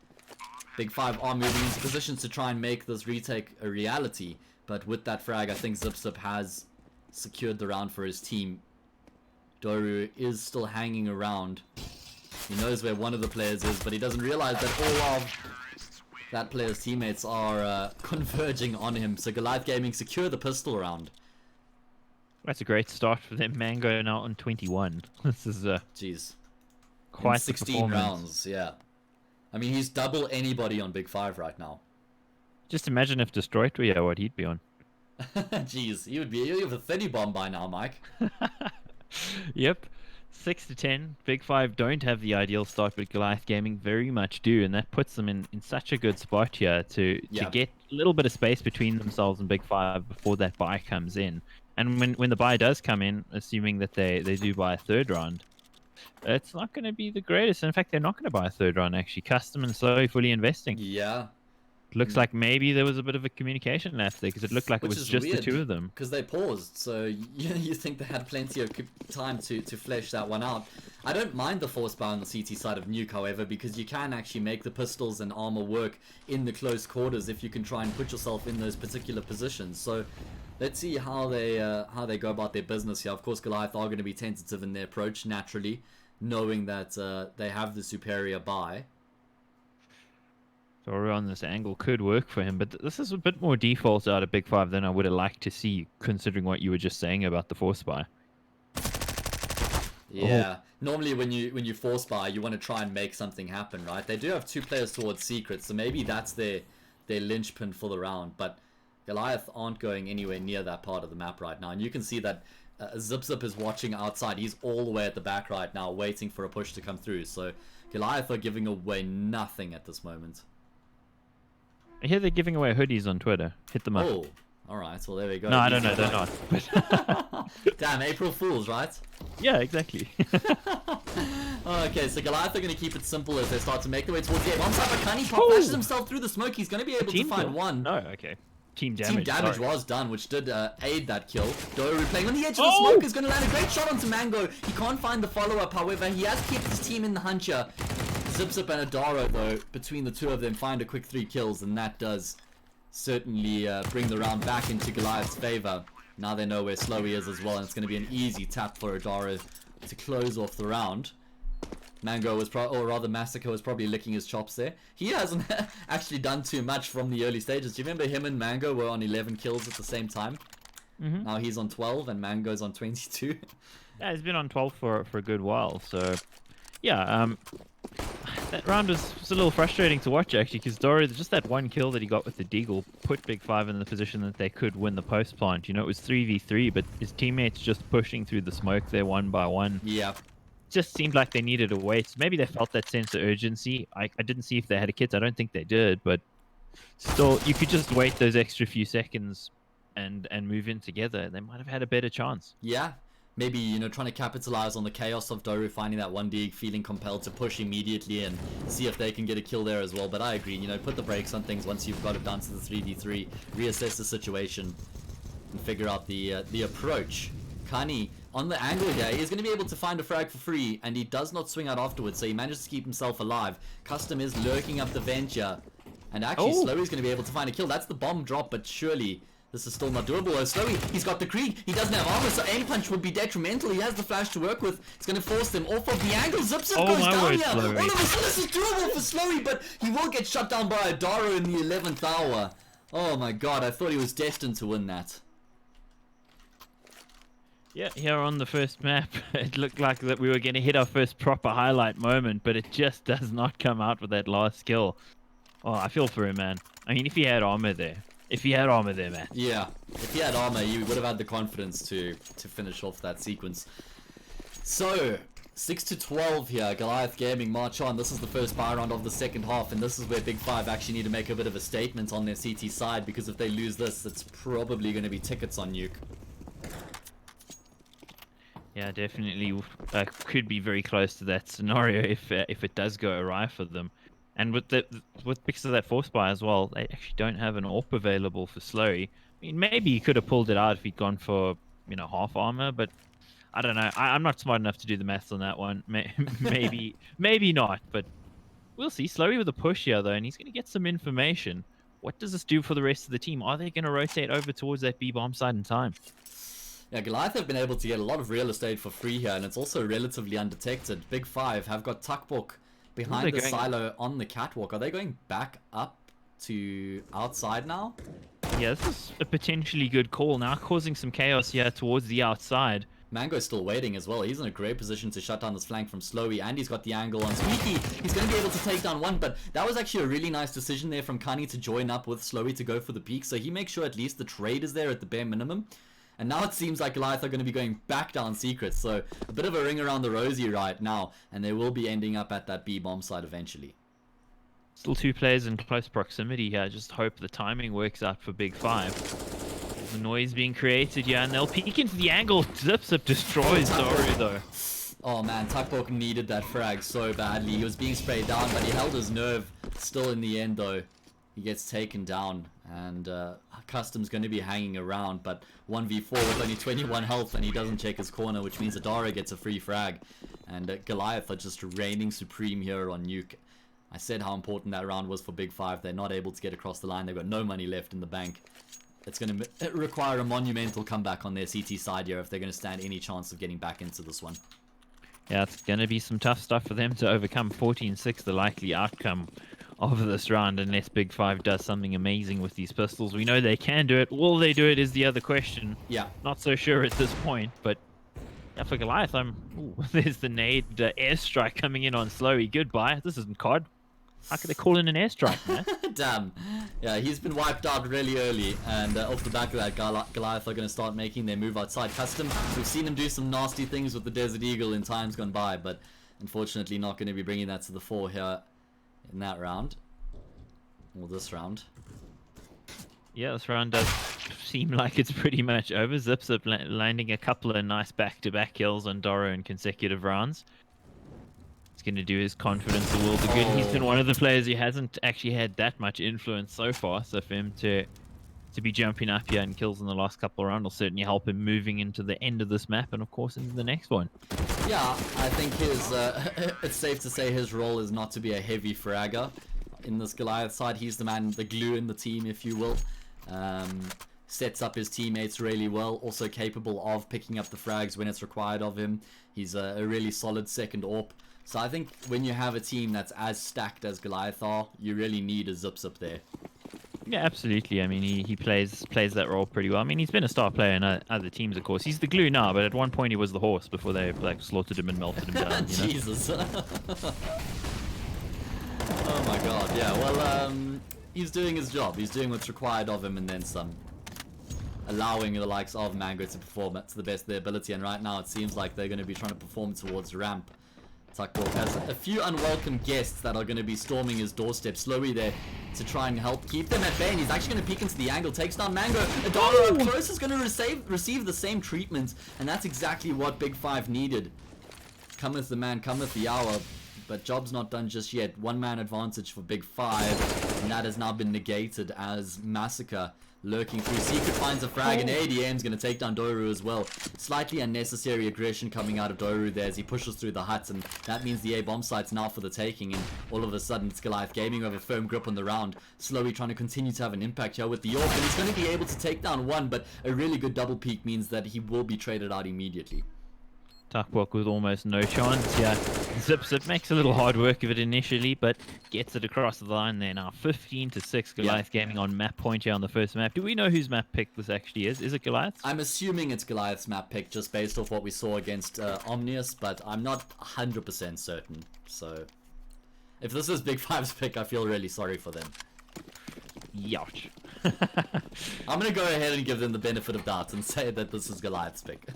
Big5 are moving into positions to try and make this retake a reality. But with that frag, I think Zip has secured the round for his team. Doru is still hanging around. He knows where one of the players is, but he doesn't realize that all of that player's teammates are converging on him. So Goliath Gaming secure the pistol round. That's a great start for them. Mango now on 21. This is jeez, quite 16 rounds. Yeah, I mean he's double anybody on Big5 right now. Just imagine if Destroyed were here, what he'd be on. Jeez, you have a 30 bomb by now, Mike. Yep. 6-10. Big5 don't have the ideal start, but Goliath Gaming very much do, and that puts them in such a good spot here to get a little bit of space between themselves and Big5 before that buy comes in. And when the buy does come in, assuming that they do buy a 3rd round, it's not going to be the greatest. In fact, they're not going to buy a 3rd round, actually. Custom and Slowly fully investing. Yeah. Looks like maybe there was a bit of a communication lapse there, because it looked like it was just the 2 of them. Because they paused, so you think they had plenty of time to flesh that one out. I don't mind the force buy on the CT side of Nuke, however, because you can actually make the pistols and armor work in the close quarters if you can try and put yourself in those particular positions. So let's see how they go about their business here. Of course, Goliath are going to be tentative in their approach, naturally, knowing that they have the superior buy. Or on this angle could work for him, but this is a bit more default out of Big 5 than I would have liked to see, considering what you were just saying about the force buy. Yeah. Normally when you force buy, you want to try and make something happen, right? They do have 2 players towards secret, so maybe that's their linchpin for the round. But Goliath aren't going anywhere near that part of the map right now, and you can see that Zip is watching outside. He's all the way at the back right now, waiting for a push to come through. So Goliath are giving away nothing at this moment. I hear they're giving away hoodies on Twitter. Hit them up. Oh, alright, well there we go. No, I don't know, they're not. Damn, April Fools, right? Yeah, exactly. Okay, so Goliath are going to keep it simple as they start to make their way towards the A. Bomb side, but Kani flashes himself through the smoke. He's going to be able to find one. No, okay. Team damage. Team damage was done, which did aid that kill. Doru playing on the edge of the smoke is going to land a great shot onto Mango. He can't find the follow-up, however. He has kept his team in the hunt here. Zip and Adaro, though, between the 2 of them, find a quick 3 kills, and that does certainly bring the round back into Goliath's favor. Now they know where Slowy is as well, and it's going to be an easy tap for Adaro to close off the round. Mango was or rather Massacre was probably licking his chops there. He hasn't actually done too much from the early stages. Do you remember him and Mango were on 11 kills at the same time? Now he's on 12 and Mango's on 22. Yeah, he's been on 12 for a good while, so yeah, that round was a little frustrating to watch actually, because Dory, just that one kill that he got with the Deagle put Big5 in the position that they could win the post plant. You know, it was 3v3, but his teammates just pushing through the smoke there one by one. Yeah. Just seemed like they needed a wait. Maybe they felt that sense of urgency. I didn't see if they had a kit. I don't think they did, but still, you could just wait those extra few seconds and move in together. They might have had a better chance. Yeah. Maybe, you know, trying to capitalize on the chaos of Doru finding that 1D, feeling compelled to push immediately and see if they can get a kill there as well. But I agree, you know, put the brakes on things once you've got it down to the 3v3, reassess the situation, and figure out the approach. Kani, on the angle here, he's going to be able to find a frag for free, and he does not swing out afterwards, so he manages to keep himself alive. Custom is lurking up the vent here, and actually Slowy's going to be able to find a kill. That's the bomb drop, but surely this is still not doable. Oh, Slowy, he's got the Creed. He doesn't have armor, so aim punch would be detrimental. He has the flash to work with. It's going to force them off of the angle. Zip goes down here. All of a sudden, this is doable for Slowy, but he will get shut down by Adaro in the 11th hour. Oh my god, I thought he was destined to win that. Yeah, here on the first map, it looked like that we were going to hit our first proper highlight moment, but it just does not come out with that last kill. Oh, I feel for him, man. I mean, if he had armor there. Man. Yeah, if he had armor, he would have had the confidence to finish off that sequence. So, 6-12 here, Goliath Gaming march on. This is the first buy round of the second half, and this is where Big5 actually need to make a bit of a statement on their CT side, because if they lose this, it's probably going to be tickets on Nuke. Yeah, definitely could be very close to that scenario if it does go awry for them. And because of that force buy as well, they actually don't have an AWP available for Slowy. I mean, maybe he could have pulled it out if he'd gone for, you know, half armor, but I don't know. I'm not smart enough to do the maths on that one. Maybe not, but we'll see. Slowy with a push here, though, and he's going to get some information. What does this do for the rest of the team? Are they going to rotate over towards that B-bomb side in time? Yeah, Goliath have been able to get a lot of real estate for free here, and it's also relatively undetected. Big5 have got Tuckbook behind the silo on the catwalk. Are they going back up to outside now? Yeah, this is a potentially good call now, causing some chaos here towards the outside. Mango's still waiting as well. He's in a great position to shut down this flank from Slowy, and he's got the angle on Squeaky. He's going to be able to take down one, but that was actually a really nice decision there from Kani to join up with Slowy to go for the peak, so he makes sure at least the trade is there at the bare minimum. And now it seems like Goliath are going to be going back down secrets, so a bit of a ring around the rosy right now, and they will be ending up at that B-bomb side eventually. Still 2 players in close proximity here. Just hope the timing works out for Big5. The noise being created here, and they'll peek into the angle. Zip destroys Dory, though. Oh man, Tuckbook needed that frag so badly. He was being sprayed down, but he held his nerve. Still in the end, though, he gets taken down, and Custom's going to be hanging around, but 1v4 with only 21 health, and he doesn't check his corner, which means Adara gets a free frag, and Goliath are just reigning supreme here on Nuke. I said how important that round was for Big5. They're not able to get across the line. They've got no money left in the bank. It's going to require a monumental comeback on their CT side here if they're going to stand any chance of getting back into this one. Yeah, it's going to be some tough stuff for them to overcome. 14-6, the likely outcome. of this round unless Big 5 does something amazing with these pistols. We know they can do it. Will they do it is the other question. Yeah. Not so sure at this point, but yeah, for Goliath, there's the nade airstrike coming in on Slowy. Goodbye. This isn't COD. How could they call in an airstrike, man? Damn. Yeah, he's been wiped out really early, and off the back of that, Goliath are going to start making their move outside custom. We've seen him do some nasty things with the Desert Eagle in times gone by, but unfortunately not going to be bringing that to the fore here in that round. Or this round. Yeah, this round does seem like it's pretty much over. Zipzip landing a couple of nice back-to-back kills on Doro in consecutive rounds. It's going to do his confidence the world of good. He's been one of the players who hasn't actually had that much influence so far. So for him to be jumping up here and kills in the last couple of rounds will certainly help him moving into the end of this map and of course into the next one. Yeah, I think his it's safe to say his role is not to be a heavy fragger. In this Goliath side, he's the man, the glue in the team, if you will. Sets up his teammates really well, also capable of picking up the frags when it's required of him. He's a really solid second AWP. So I think when you have a team that's as stacked as Goliath are, you really need a Zipzip there. Yeah, absolutely. I mean, he plays that role pretty well. I mean, he's been a star player in other teams, of course. He's the glue now, but at one point he was the horse before they like slaughtered him and melted him down. You know? Jesus. Oh my god, yeah. Well, he's doing his job. He's doing what's required of him and then some. Allowing the likes of Mango to perform to the best of their ability. And right now it seems like they're going to be trying to perform towards ramp. Tuckwalk has a few unwelcome guests that are going to be storming his doorstep slowly there to try and help keep them at bay. And he's actually going to peek into the angle, takes down Mango. Adara up close is going to receive the same treatment, and that's exactly what Big5 needed. Cometh the man, cometh the hour, but job's not done just yet. One man advantage for Big5, and that has now been negated as Massacre lurking through. Secret finds a frag, and ADM's going to take down Doru as well. Slightly unnecessary aggression coming out of Doru there as he pushes through the huts, and that means the A bomb site's now for the taking, and all of a sudden it's Goliath Gaming who have a firm grip on the round, slowly trying to continue to have an impact here with the York, and he's going to be able to take down one, but a really good double peek means that he will be traded out immediately. Tuckwalk with almost no chance. Yeah, Zipzip makes a little hard work of it initially, but gets it across the line there now. 15-6 Goliath Gaming on map point here on the first map. Do we know whose map pick this actually is? Is it Goliath's? I'm assuming it's Goliath's map pick just based off what we saw against Omnius, but I'm not 100% certain. So if this is Big5's pick, I feel really sorry for them. Youch. I'm going to go ahead and give them the benefit of doubt and say that this is Goliath's pick.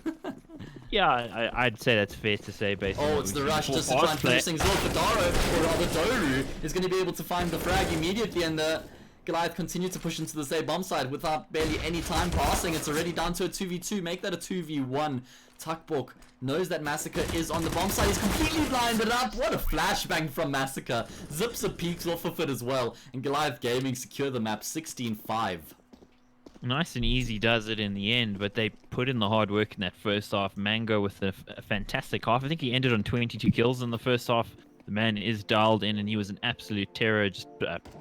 Yeah, I'd say that's fair to say based on it's the rush just to try and finish things off. But Daro, or rather Doru, is going to be able to find the frag immediately, and the Goliath continue to push into the same bomb side without barely any time passing. It's already down to a 2v2. Make that a 2v1. Tuckbork knows that Massacre is on the bomb side. He's completely blinded up. What a flashbang from Massacre. Zipzip peeks off of it as well. And Goliath Gaming secure the map 16-5. Nice and easy does it in the end, but they put in the hard work in that first half. Mango with a fantastic half. I think he ended on 22 kills in the first half. The man is dialed in, and he was an absolute terror, just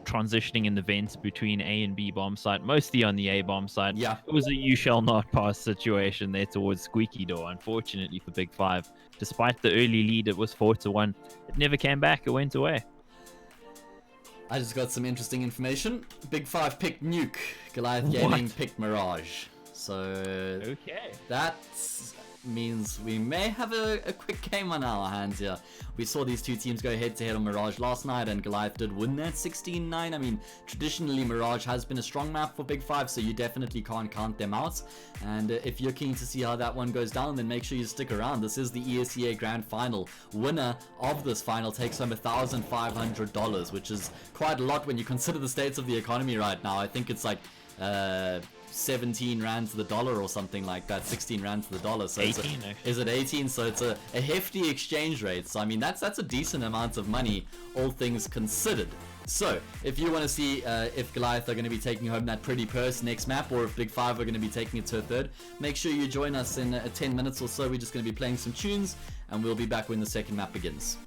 transitioning in the vents between A and B bomb site, mostly on the A bomb site. Yeah. It was a you shall not pass situation there towards Squeaky Door, unfortunately for Big5. Despite the early lead, it was 4-1. It never came back, it went away. I just got some interesting information. Big5 picked Nuke. Goliath Gaming picked Mirage. So Okay. that means we may have a quick game on our hands here. We saw these two teams go head to head on Mirage last night, and Goliath did win that 16-9. I mean, traditionally Mirage has been a strong map for Big5, so you definitely can't count them out. And if you're keen to see how that one goes down, then make sure you stick around. This is the ESEA Grand Final. Winner of this final takes home $1,500, which is quite a lot when you consider the states of the economy right now. I think it's like 17 rand to the dollar or something like that, 16 rand to the dollar. So 18 is it 18? So it's a hefty exchange rate. So I mean that's a decent amount of money, all things considered. So if you want to see if Goliath are going to be taking home that pretty purse next map, or if Big5 are going to be taking it to a third, make sure you join us in 10 minutes or so. We're just going to be playing some tunes, and we'll be back when the second map begins.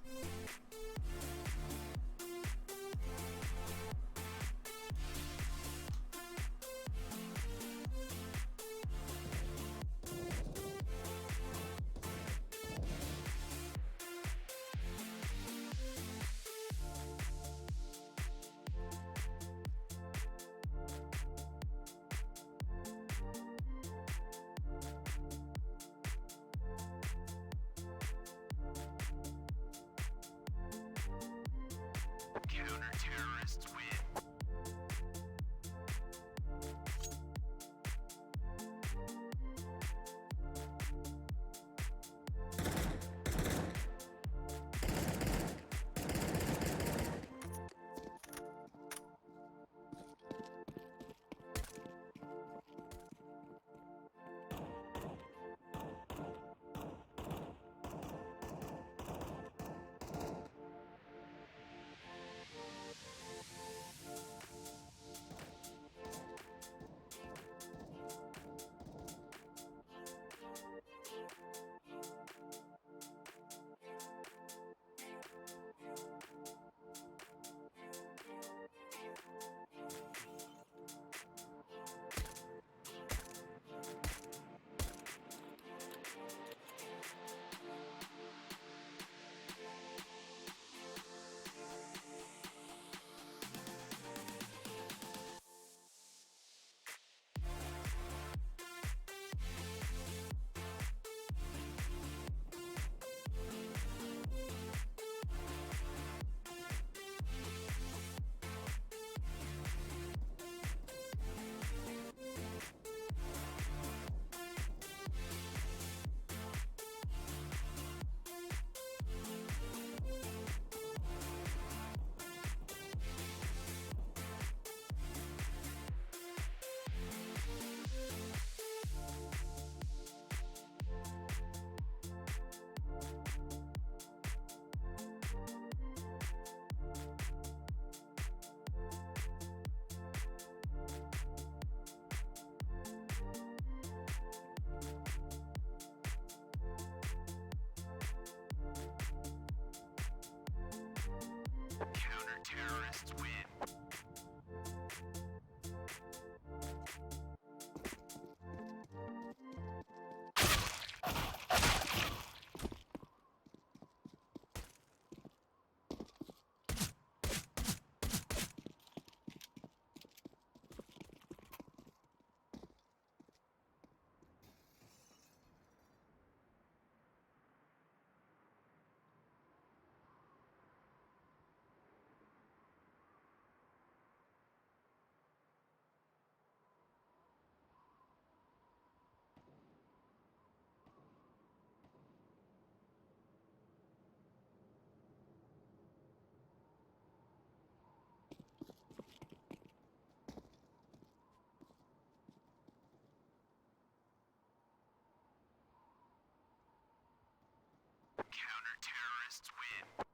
Counter-terrorists win.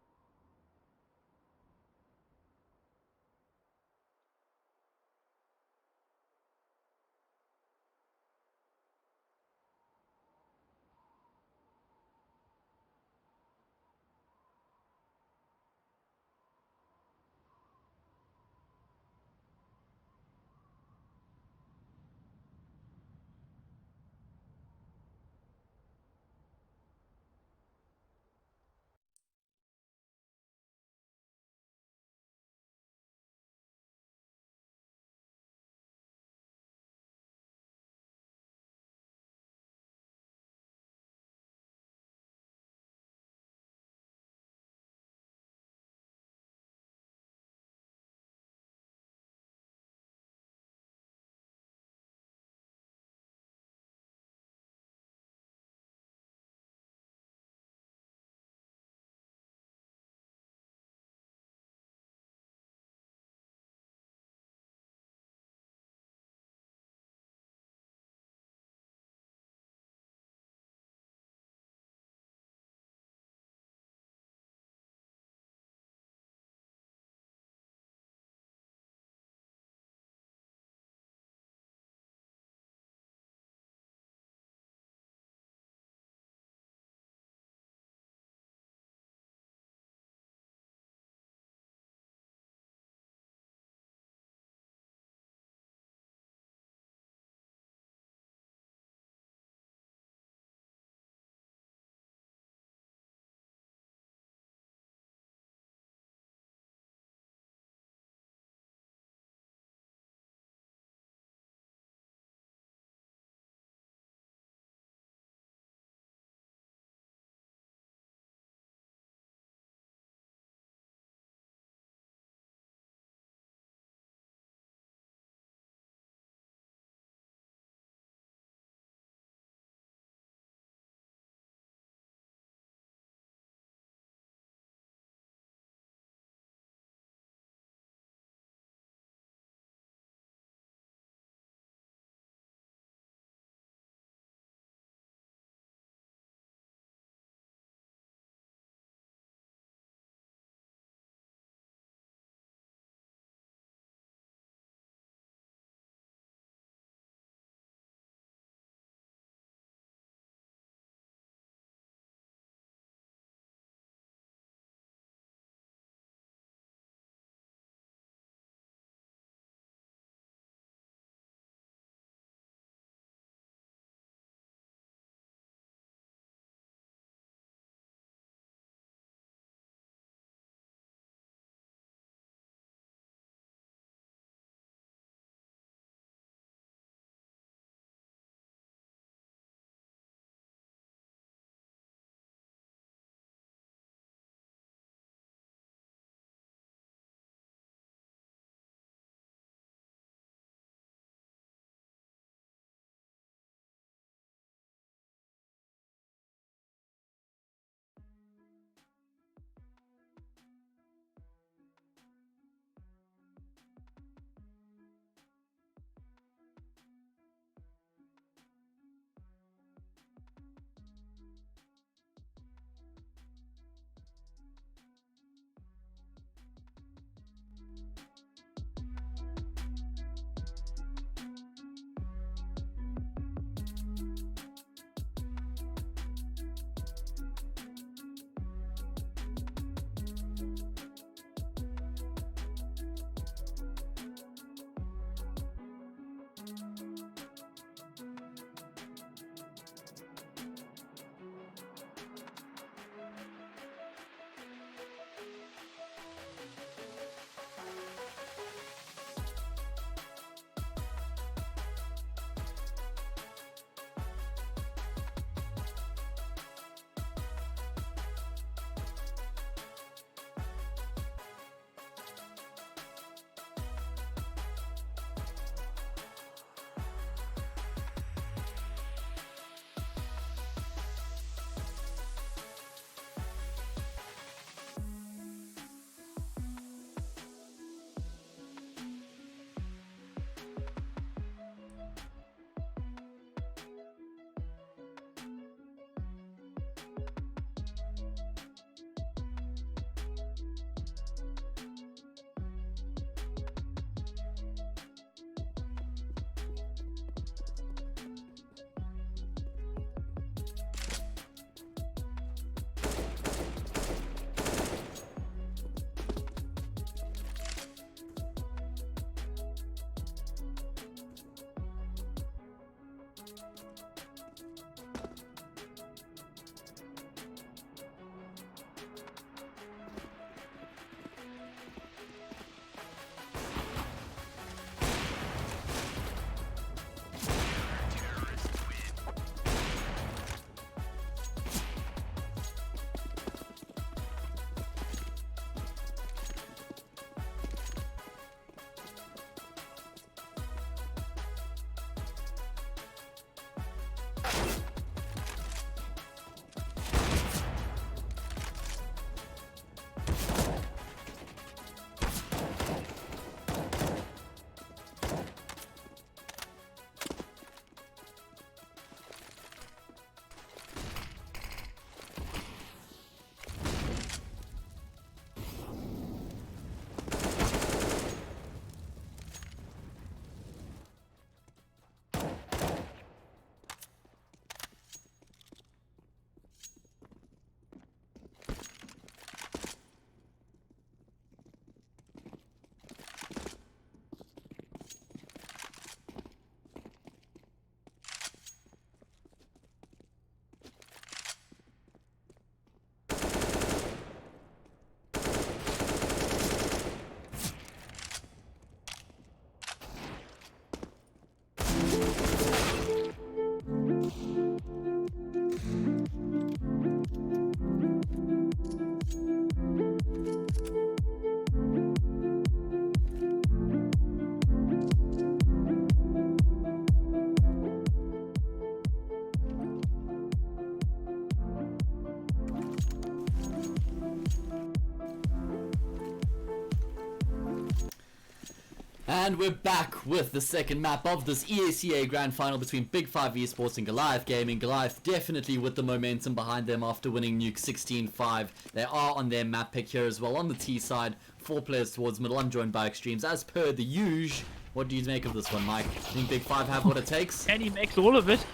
And we're back with the second map of this EACA Grand Final between Big5 Esports and Goliath Gaming. Goliath definitely with the momentum behind them after winning Nuke 16-5. They are on their map pick here as well. On the T side, 4 players towards middle. I'm joined by Extremes. As per the usual, what do you make of this one, Mike? Think Big5 have what it takes? And he makes all of it.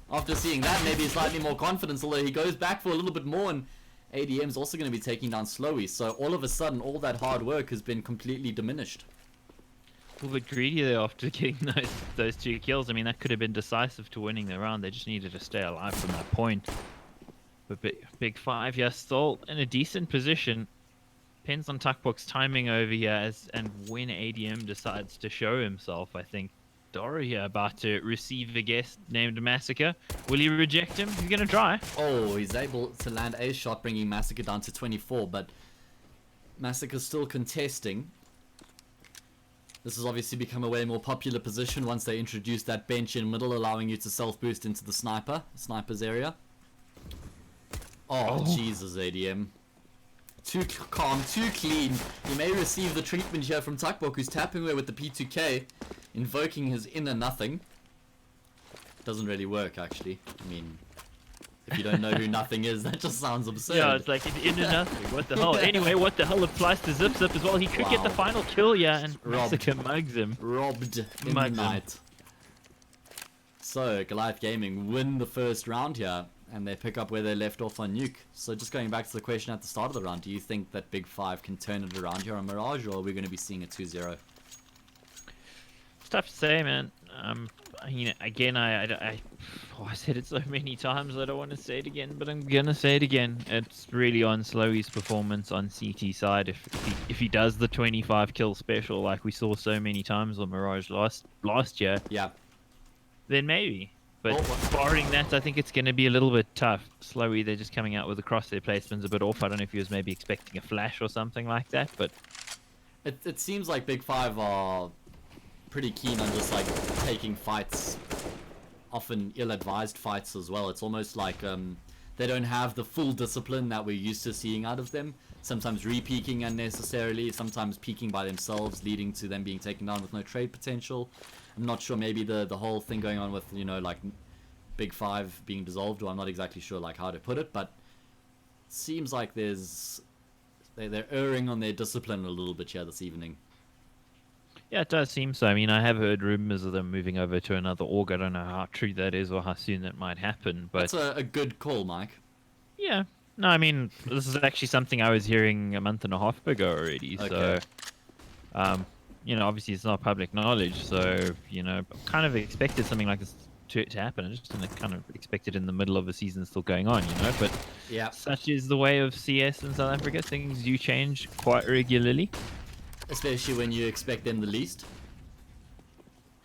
After seeing that, maybe slightly more confidence, although he goes back for a little bit more, and ADM's also going to be taking down Slowy, so all of a sudden all that hard work has been completely diminished. A little bit greedy there after getting those 2 kills. I mean, that could have been decisive to winning the round. They just needed to stay alive from that point. But Big5, yeah, still in a decent position. Depends on Tuckbox's timing over here and when ADM decides to show himself, I think. Dora here about to receive a guest named Massacre. Will he reject him? He's going to try. Oh, he's able to land a shot, bringing Massacre down to 24, but Massacre's still contesting. This has obviously become a way more popular position once they introduced that bench in middle, allowing you to self-boost into the sniper's area. Oh, Jesus, ADM. Too calm, too clean. He may receive the treatment here from Tuckbox, who's tapping away with the P2K, invoking his inner nothing. Doesn't really work, actually. I mean, if you don't know who nothing is, that just sounds absurd. Yeah, it's like inner nothing. What the hell? Anyway, what the hell applies to Zip Zip as well? He could get the final kill, yeah, and Massacre mugs him. Robbed in the night. So, Goliath Gaming win the first round here, and they pick up where they left off on Nuke. So just going back to the question at the start of the round, do you think that Big5 can turn it around here on Mirage, or are we going to be seeing a 2-0? It's tough to say, man. You know, again, I said it so many times, I don't want to say it again, but I'm going to say it again. It's really on Slowy's performance on CT side. If he does the 25 kill special like we saw so many times on Mirage last year, yeah, then maybe. But barring that, I think it's going to be a little bit tough. Slowy, they're just coming out with the crosshair placements a bit off. I don't know if he was maybe expecting a flash or something like that, but it seems like Big5 are pretty keen on just like taking fights, often ill-advised fights as well. It's almost like they don't have the full discipline that we're used to seeing out of them. Sometimes re-peeking unnecessarily, sometimes peeking by themselves, leading to them being taken down with no trade potential. I'm not sure, maybe the whole thing going on with, you know, like Big5 being dissolved, or I'm not exactly sure like how to put it, but it seems like they're erring on their discipline a little bit here this evening. yeah, it does seem so. I mean, I have heard rumors of them moving over to another org. I don't know how true that is or how soon that might happen, but That's a good call, Mike. yeah. No, I mean, this is actually something I was hearing a month and a half ago already, Okay. so obviously it's not public knowledge, so kind of expected something like this to happen. I just didn't kind of expect it in the middle of a season still going on, But Yeah, such is the way of CS in South Africa. Things do change quite regularly. especially when you expect them the least.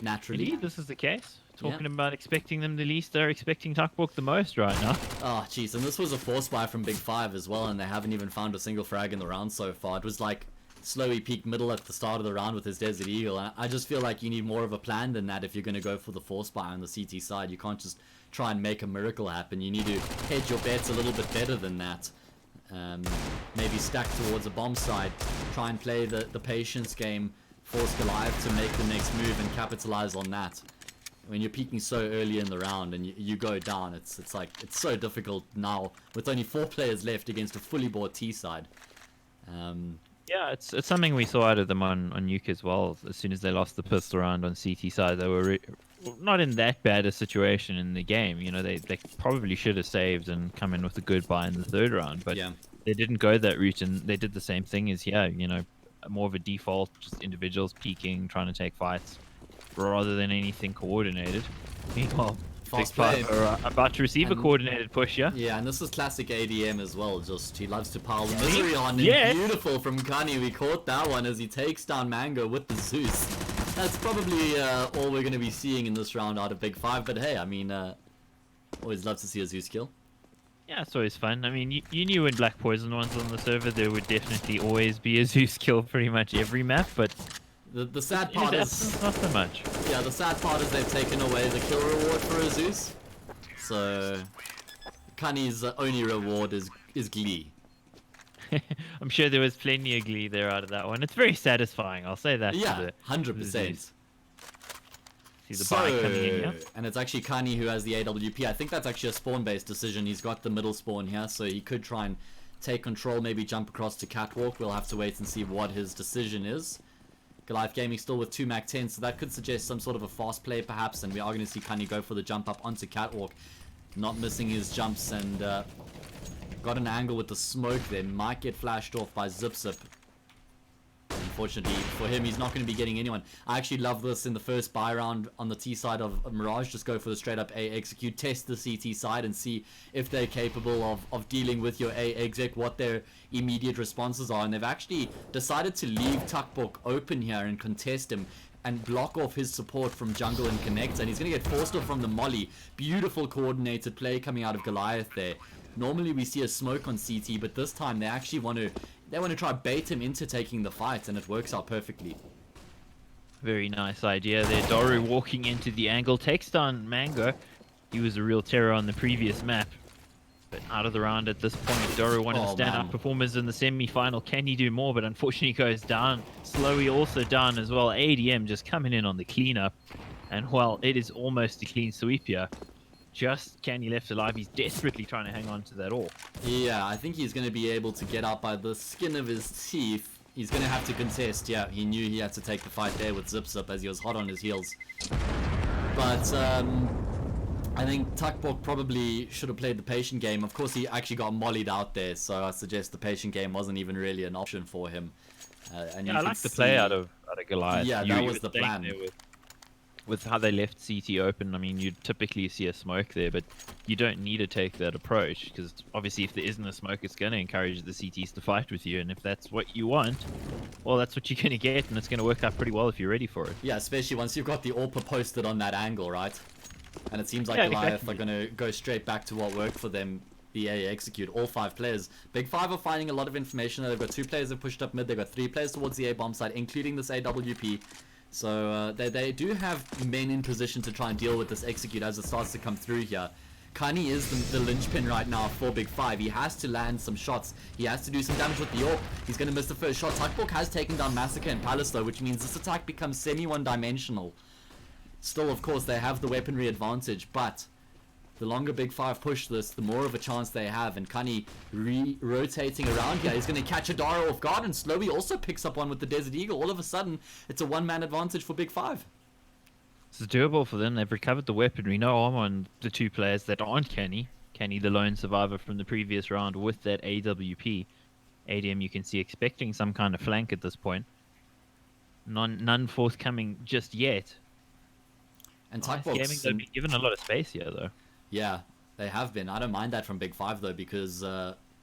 Naturally. Indeed, this is the case. Yeah. Talking about expecting them the least, they're expecting Tuckbook the most right now. Oh, jeez, and this was a force buy from Big5 as well, and they haven't even found a single frag in the round so far. It was like Slowy peaked middle at the start of the round with his Desert Eagle. And I just feel like you need more of a plan than that if you're going to go for the force buy on the CT side. You can't just try and make a miracle happen. You need to hedge your bets a little bit better than that. Maybe stack towards a bomb side, try and play the patience game, force Goliath to make the next move and capitalize on that. When you're peaking so early in the round and you go down, it's so difficult now with only 4 players left against a fully board T side. Yeah, it's something we saw out of them on Nuke as well. As soon as they lost the pistol round on CT side, they were not in that bad a situation in the game. They probably should have saved and come in with a good buy in the 3rd round, but Yeah. they didn't go that route, and they did the same thing as here. More of a default, just individuals peeking, trying to take fights, rather than anything coordinated. Meanwhile, Fast Big5 play. are about to receive a And- coordinated push, yeah? Yeah, and this is classic ADM as well. Just he loves to pile the misery on. Yes. And beautiful from Kani. We caught that one as he takes down Mango with the Zeus. That's probably all we're going to be seeing in this round out of Big5. But hey, I mean, always love to see a Zeus kill. Yeah, it's always fun. I mean, you knew when Black Poison was on the server, there would definitely always be a Zeus kill pretty much every map, but The sad in part his is, absence, not so much. yeah, the sad part is they've taken away the kill reward for a Zeus. So Kani's only reward is glee. I'm sure there was plenty of glee there out of that one. It's very satisfying, I'll say that. Yeah, 100%. See the buy coming in here. And it's actually Kani who has the AWP. I think that's actually a spawn-based decision. He's got the middle spawn here, so he could try and take control, maybe jump across to Catwalk. We'll have to wait and see what his decision is. Goliath Gaming still with 2 Mac 10, so that could suggest some sort of a fast play perhaps, and we are going to see Kani go for the jump up onto Catwalk. Not missing his jumps, and got an angle with the smoke there. Might get flashed off by Zip Zip. Unfortunately for him, he's not going to be getting anyone. I actually love this in the first buy round on the T side of Mirage. Just go for the straight up A execute, test the CT side and see if they're capable of dealing with your A exec, what their immediate responses are. And they've actually decided to leave Tuckbook open here and contest him and block off his support from jungle and connect. And he's going to get forced off from the molly. Beautiful coordinated play coming out of Goliath there. Normally we see a smoke on CT, but this time they actually want to try bait him into taking the fight, and it works out perfectly. Very nice idea there. Doru walking into the angle, takes down Mango. He was a real terror on the previous map. But out of the round at this point, Doru, one of the standout performers in the semi-final. Can he do more? But unfortunately goes down. Slowy also down as well. ADM just coming in on the cleanup. And well, it is almost a clean sweep here. Just Kenny left alive. He's desperately trying to hang on to that all. Yeah, I think he's going to be able to get out by the skin of his teeth. He's going to have to contest. Yeah, he knew he had to take the fight there with Zip Zip as he was hot on his heels. But I think Tuckbook probably should have played the patient game. Of course, he actually got mollied out there, so I suggest the patient game wasn't even really an option for him. And Yeah, I like the play out of Goliath. Yeah, that was the plan. With how they left CT open, I mean, you'd typically see a smoke there, but you don't need to take that approach, because obviously if there isn't a smoke, it's going to encourage the CTs to fight with you, and if that's what you want, well, that's what you're going to get, and it's going to work out pretty well if you're ready for it. Yeah, especially once you've got the AWP posted on that angle, right? And it seems like Yeah, Goliath exactly. are going to go straight back to what worked for them, the A execute, all 5 players. Big5 are finding a lot of information. They've got 2 players that pushed up mid, they've got 3 players towards the A bomb side, including this AWP. So they do have men in position to try and deal with this execute as it starts to come through here. Kani is the linchpin right now for Big5. He has to land some shots. He has to do some damage with the AWP. He's going to miss the first shot. Tuckbook has taken down Massacre and Palace though, which means this attack becomes semi-one-dimensional. Still, of course, they have the weaponry advantage, but the longer Big5 push this, the more of a chance they have. And Kani rotating around here. He's going to catch Adara off guard, and Slowy also picks up one with the Desert Eagle. All of a sudden, it's a one-man advantage for Big5. It's doable for them. They've recovered the weaponry. No armor on the 2 players that aren't Kenny. Kenny, the lone survivor from the previous round with that AWP. ADM, you can see, expecting some kind of flank at this point. None forthcoming just yet. And Nice gaming, they've been given a lot of space here, though. Yeah, they have been. I don't mind that from Big5 though, because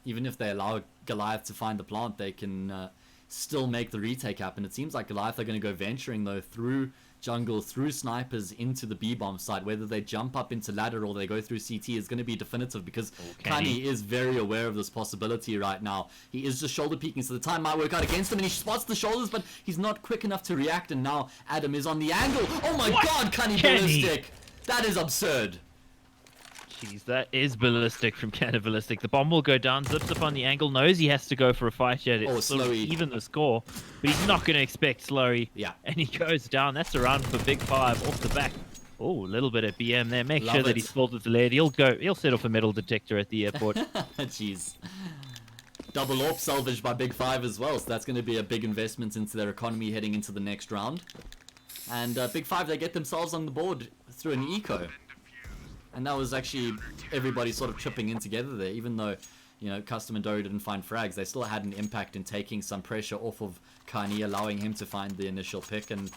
even if they allow Goliath to find the plant, they can still make the retake happen. It seems like Goliath are going to go venturing though through jungle, through snipers into the B-bomb site. Whether they jump up into ladder or they go through CT is going to be definitive, because Kani is very aware of this possibility right now. He is just shoulder peeking, so the time might work out against him, and he spots the shoulders, but he's not quick enough to react, and now Adam is on the angle. Oh my god, Kani ballistic! That is absurd. Jeez, that is ballistic from Ballistic. The bomb will go down, zips up on the angle, knows he has to go for a fight here. It's sort of even the score, but he's not going to expect Slurry. Yeah. And he goes down. That's a round for Big5 off the back. Oh, a little bit of BM there. Make sure that he's filled with the lead. He'll set off a metal detector at the airport. Jeez. Double AWP salvage by Big5 as well, so that's going to be a big investment into their economy heading into the next round. And Big5, they get themselves on the board through an eco. And that was actually everybody sort of chipping in together there. Even though, you know, Custom and Dory didn't find frags, they still had an impact in taking some pressure off of Kani, allowing him to find the initial pick. And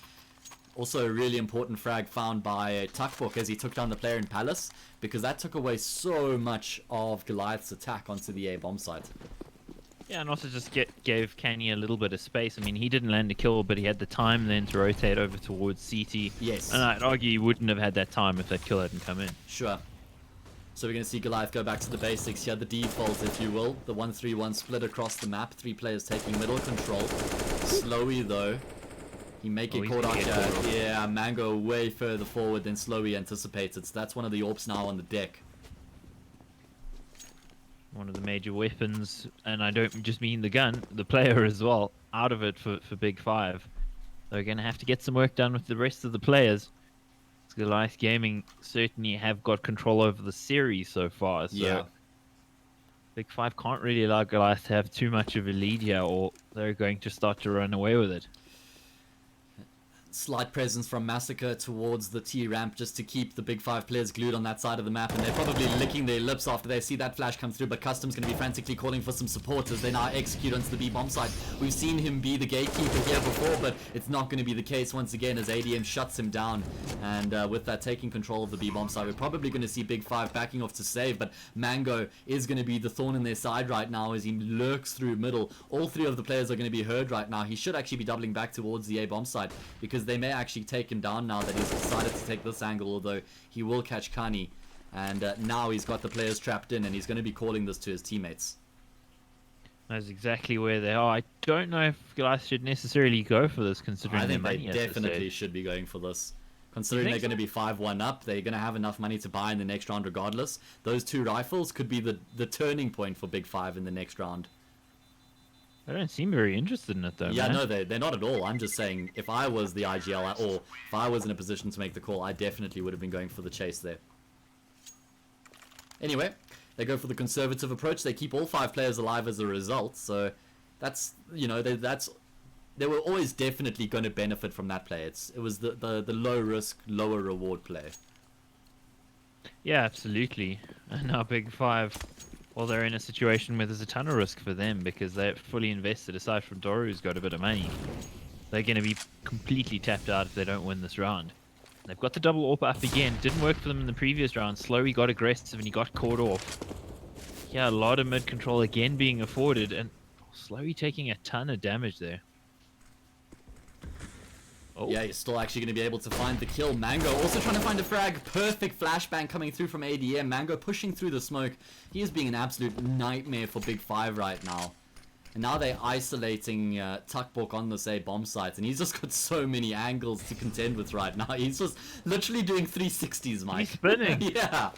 also a really important frag found by Tuckbook as he took down the player in Palace, because that took away so much of Goliath's attack onto the A bomb site. Yeah, and also just gave Kanye a little bit of space. I mean, he didn't land a kill, but he had the time then to rotate over towards CT. Yes. And I'd argue he wouldn't have had that time if that kill hadn't come in. Sure. So we're going to see Goliath go back to the basics here, the default, if you will. The 1-3-1 split across the map, 3 players taking middle control. Slowy, though. He may get caught out here. Yeah, Mango way further forward than Slowy anticipated. So that's one of the AWPs now on the deck. One of the major weapons, and I don't just mean the gun, the player as well, out of it for Big5. They're going to have to get some work done with the rest of the players. Goliath Gaming certainly have got control over the series so far. So yeah. Big5 can't really allow Goliath to have too much of a lead here, or they're going to start to run away with it. Slight presence from Massacre towards the T ramp just to keep the Big5 players glued on that side of the map, and they're probably licking their lips after they see that flash come through. But Custom's going to be frantically calling for some support as they now execute onto the B bomb site. We've seen him be the gatekeeper here before, but it's not going to be the case once again as ADM shuts him down. And with that taking control of the B bomb site, we're probably going to see Big5 backing off to save, but Mango is going to be the thorn in their side right now as he lurks through middle. All 3 of the players are going to be heard right now. He should actually be doubling back towards the A bomb site, because they may actually take him down now that he's decided to take this angle, although he will catch Kani. And now he's got the players trapped in, and he's going to be calling this to his teammates. That's exactly where they are. I don't know if Goliath should necessarily go for this, considering I think their they money definitely should be going for this. Considering they're going to be 5-1 up, they're going to have enough money to buy in the next round regardless. Those 2 rifles could be the turning point for Big5 in the next round. They don't seem very interested in it, though. Yeah, man. no, they're not at all. I'm just saying, if I was the IGL, or if I was in a position to make the call, I definitely would have been going for the chase there. Anyway, they go for the conservative approach. They keep all 5 players alive as a result. So that's, you know, they were always definitely going to benefit from that play. It was the low risk, lower reward play. Yeah, absolutely. And now Big5, well, they're in a situation where there's a ton of risk for them because they're fully invested. Aside from Doru, who's got a bit of money, they're going to be completely tapped out if they don't win this round. They've got the double AWP up again. Didn't work for them in the previous round. Slowly got aggressive and he got caught off. Yeah, a lot of mid control again being afforded, and Slowly taking a ton of damage there. Oh. Yeah, he's still actually going to be able to find the kill. Mango also trying to find a frag. Perfect flashbang coming through from ADM. Mango pushing through the smoke. He is being an absolute nightmare for Big5 right now. And now they're isolating Tuckbork on this A bomb site. And he's just got so many angles to contend with right now. He's just literally doing 360s, Mike. He's spinning. Yeah.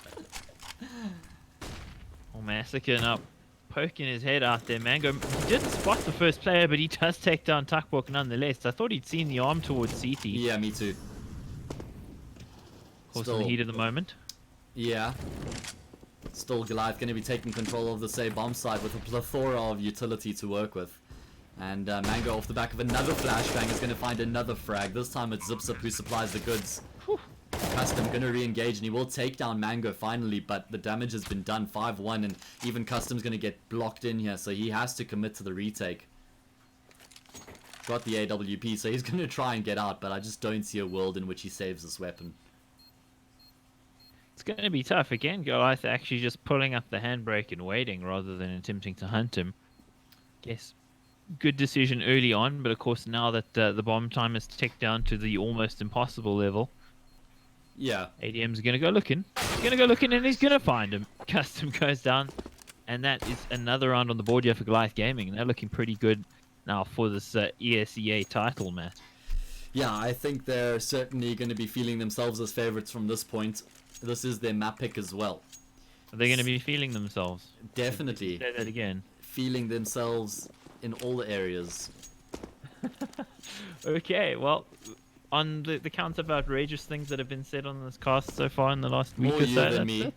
Oh, Massacre now poking his head out there. Mango, he didn't spot the first player, but he does take down Tuckbork nonetheless. I thought he'd seen the arm towards CT. Yeah, me too. Of course, in the heat of the moment. Yeah. Still, Goliath going to be taking control of the say bomb site with a plethora of utility to work with. And Mango off the back of another flashbang is going to find another frag. This time it's Zipsup who supplies the goods. Whew. Custom going to re-engage and he will take down Mango finally, but the damage has been done 5-1 and even Custom's going to get blocked in here, so he has to commit to the retake. got the AWP, so he's going to try and get out, but I just don't see a world in which he saves this weapon. It's going to be tough. Again, Goliath actually just pulling up the handbrake and waiting rather than attempting to hunt him. Guess good decision early on, but of course now that the bomb time has ticked down to the almost impossible level, Yeah. ADM's going to go looking. He's going to go looking and he's going to find him. Custom goes down, and that is another round on the board here for Goliath Gaming. They're looking pretty good now for this ESEA title, Matt. Yeah, I think they're certainly going to be feeling themselves as favorites from this point. This is their map pick as well. Are they going to be feeling themselves? Definitely. Say that again. Feeling themselves in all the areas. Okay, well, on the count of outrageous things that have been said on this cast so far in the last week More or you so. than me.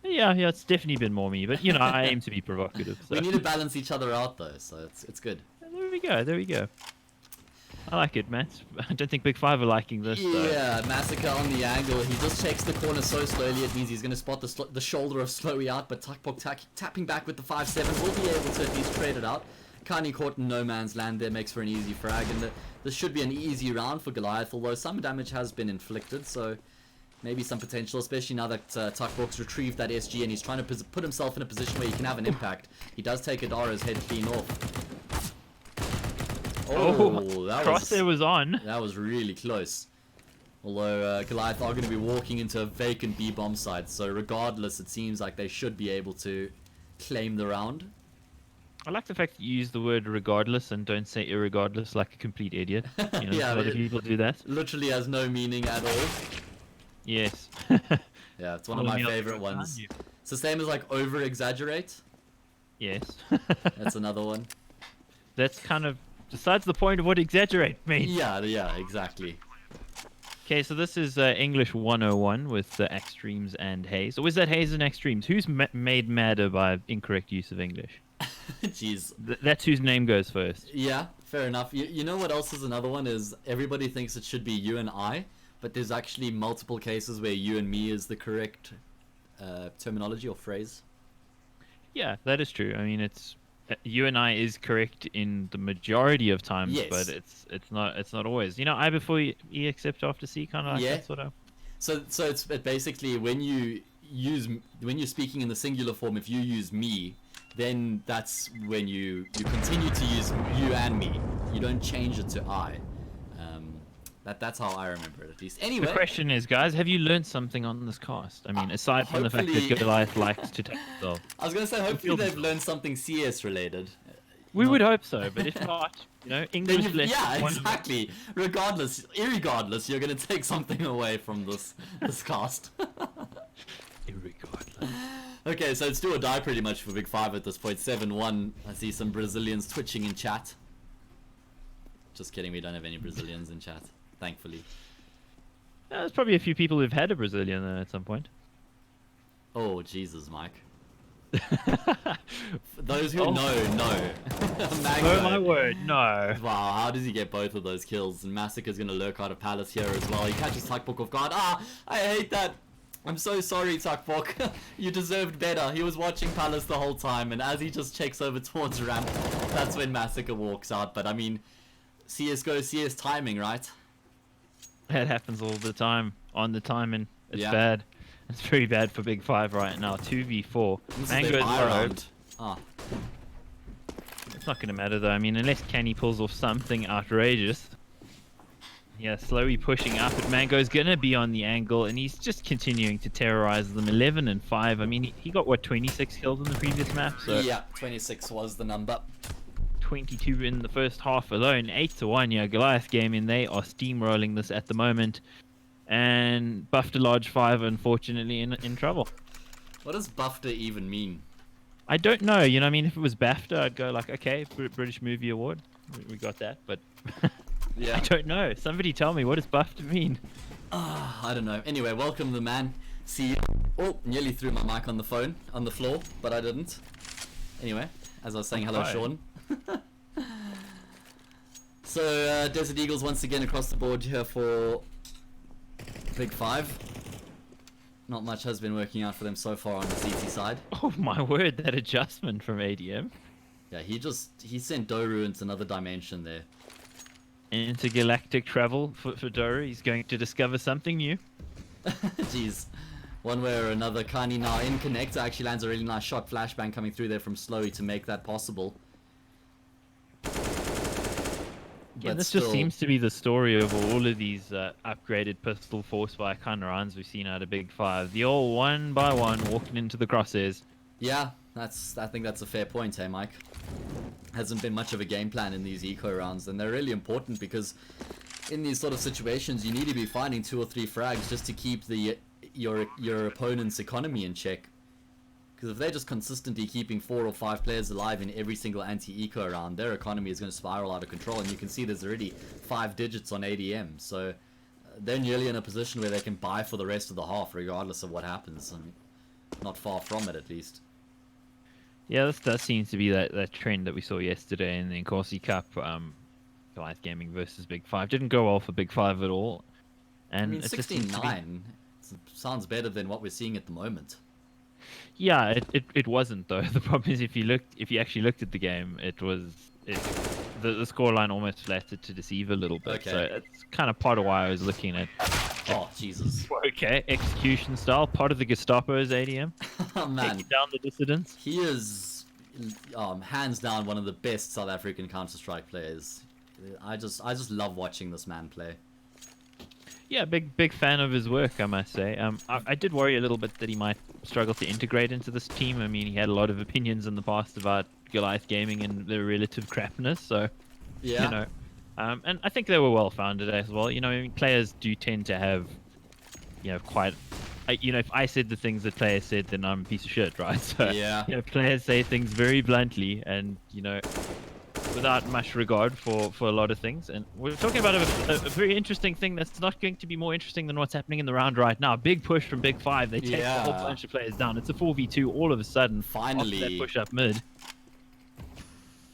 Yeah, it's definitely been more me, but you know, I aim to be provocative. So. We need to balance each other out though, so it's good. There we go. I like it, Matt. I don't think Big5 are liking this. Yeah, Massacre on the angle. He just checks the corner so slowly, it means he's going to spot the shoulder of Slowy out, but Tuckpok tapping back with the 5-7 will be able to at least trade it out. Kindly caught in no man's land there, makes for an easy frag, and this should be an easy round for Goliath, although some damage has been inflicted, so maybe some potential, especially now that Tuckpok's retrieved that SG and he's trying to put himself in a position where he can have an impact. He does take Adara's head clean off. Oh, that crosshair was on. That was really close. Although Goliath are going to be walking into a vacant B-bomb site, so regardless, it seems like they should be able to claim the round. I like the fact that you use the word regardless and don't say irregardless like a complete idiot. You know, Yeah, a lot of people do that. Literally has no meaning at all. Yes. Yeah, it's one of my favorite ones. It's the same as like over-exaggerate. Yes. That's another one. That's kind of besides the point of what exaggerate means. Yeah, exactly. Okay, so this is English 101 with Extremes and Hayes. Or is that Hayes and Extremes? Who's made madder by incorrect use of English? Jeez. That's whose name goes first. Yeah, fair enough. You know what else is another one is everybody thinks it should be you and I, but there's actually multiple cases where you and me is the correct terminology or phrase. Yeah, that is true. I mean, it's you and I is correct in the majority of times, Yes. but it's not always. You know, I before E except after C, kind of like Yeah. that sort of. So it's basically when you're speaking in the singular form, if you use me, then that's when you continue to use you and me. You don't change it to I. That's how I remember it, at least. Anyway, The question is, guys, have you learned something on this cast? I mean, aside from the fact that hopefully- Goliath likes to take himself. I was gonna say hopefully feel they've this. learned something CS related. We Not- would hope so, but if not, you know, Then English you, lesson. yeah, one- exactly. Irregardless, you're gonna take something away from this cast. Irregardless. Okay, so it's do or die pretty much for Big5 at this point. 7-1. I see some Brazilians twitching in chat. Just kidding, we don't have any Brazilians in chat, thankfully. There's probably a few people who've had a Brazilian at some point. Oh, Jesus, Mike. For those who Oh. know. Oh Mango. my word, no. Wow, how does he get both of those kills? And Massacre's gonna lurk out of Palace here as well. He catches Tuckpok off guard. Ah, I hate that. I'm so sorry, Tuckpok. You deserved better. He was watching Palace the whole time, and as he just checks over towards ramp, that's when Massacre walks out. But I mean, CSGO, CS timing, right? That happens all the time on the timing. It's Yeah. bad. It's very bad for Big5 right now. 2v4. This is Mango's their buy low. round. Ah, It's not going to matter though. I mean, unless Kenny pulls off something outrageous. Yeah, slowly pushing up, but Mango's going to be on the angle, and he's just continuing to terrorize them. 11 and 5. I mean, he got, what, 26 kills in the previous map? So yeah, 26 was the number. 22 in the first half alone. 8-1, yeah, Goliath Gaming, they are steamrolling this at the moment. And Bufter Large 5, unfortunately, in trouble. What does BAFTA even mean? I don't know, you know, I mean, if it was BAFTA, I'd go like, okay, British Movie Award, we got that, but I Yeah. don't know. Somebody tell me, what does BAFTA mean? I don't know. Anyway, welcome the man. See, oh, nearly threw my mic on the floor, but I didn't. Anyway, as I was saying, hello, Hi. Sean. So, Desert Eagles once again across the board here for Big5. Not much has been working out for them so far on the CT side. Oh my word, that adjustment from ADM. Yeah, he sent Doru into another dimension there. intergalactic travel for Dora. He's going to discover something new. Jeez. One way or another, Kani now in connector actually lands a really nice shot. Flashbang coming through there from Slowy to make that possible. Again, But this still, just seems to be the story of all of these upgraded pistol force by kind of runs we've seen out of Big 5. The all one by one walking into the crosshairs. yeah, I think that's a fair point, hey Mike. Hasn't been much of a game plan in these eco rounds, and they're really important because in these sort of situations you need to be finding 2 or 3 frags just to keep your opponent's economy in check. Because if they're just consistently keeping 4 or 5 players alive in every single anti-eco round, their economy is going to spiral out of control, and you can see there's already 5 digits on ADM, so they're nearly in a position where they can buy for the rest of the half regardless of what happens, and not far from it at least. Yeah, that seems to be that trend that we saw yesterday in the Corsi Cup. Goliath Gaming versus Big 5 didn't go well for Big 5 at all. And I mean, it just seems to be... 16-9 sounds better than what we're seeing at the moment. Yeah, it wasn't though. The problem is if you actually looked at the game, the scoreline almost flattered to deceive a little bit. Okay. So it's kind of part of why I was looking at. Oh, Jesus. Okay, execution style, part of the Gestapo's ADM. Oh, man. Taking down the dissidents. He is, hands down, one of the best South African Counter-Strike players. I just love watching this man play. Yeah, big fan of his work, I must say. I did worry a little bit that he might struggle to integrate into this team. I mean, he had a lot of opinions in the past about Goliath Gaming and their relative crapness. So, Yeah. you know, and I think they were well founded as well. You know, I mean, players do tend to have, you know, quite. You know, if I said the things that players said, then I'm a piece of shit, right? So, Yeah. you know, players say things very bluntly, and you know, without much regard for a lot of things. And we're talking about a very interesting thing that's not going to be more interesting than what's happening in the round right now. Big push from Big 5. They take a whole bunch of players down. It's a 4v2 all of a sudden. Finally. After that push up mid.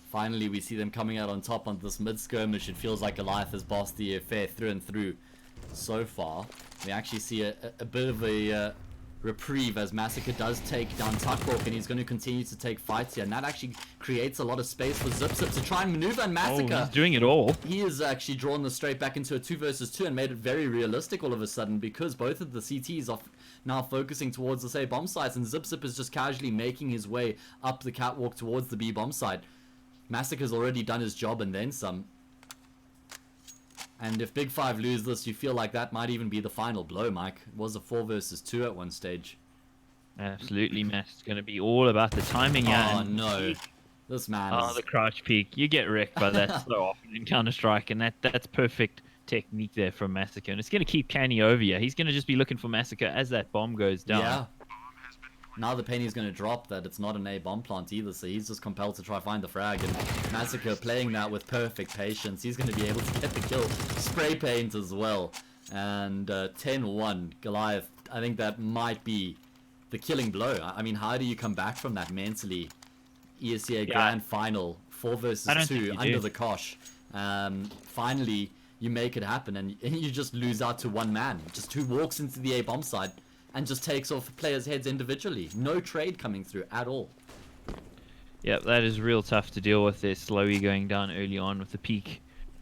Finally, we see them coming out on top on this mid-skirmish. It feels like Goliath has bossed the affair through and through so far. We actually see a bit of a reprieve as Massacre does take down Tuckhawk, and he's going to continue to take fights here. And that actually creates a lot of space for Zip to try and maneuver, and Massacre... Oh, he's doing it all. He has actually drawn this straight back into a 2 versus 2 and made it very realistic all of a sudden, because both of the CTs are now focusing towards the A bomb sites, and Zip is just casually making his way up the catwalk towards the B bomb site. Massacre's already done his job and then some. And if Big 5 lose this, you feel like that might even be the final blow, Mike. It was a 4 versus 2 at one stage. Absolutely, Matt. It's going to be all about the timing. Oh, no. This man Oh, is... the crouch peek. You get wrecked by that so often in Counter-Strike, and that's perfect technique there from Massacre. And it's going to keep Canny over you. He's going to just be looking for Massacre as that bomb goes down. Yeah. Now the penny's going to drop that it's not an A bomb plant either, so he's just compelled to try find the frag, and Massacre playing that with perfect patience. He's going to be able to get the kill. Spray paint as well. And 10-1 Goliath. I think that might be the killing blow. I mean, how do you come back from that mentally? ESCA Grand Final, 4 versus 2 under the cosh. Finally, you make it happen, and you just lose out to one man, just who walks into the A bomb side and just takes off players' heads individually. No trade coming through at all. Yep, that is real tough to deal with. This Slowy going down early on with the peak.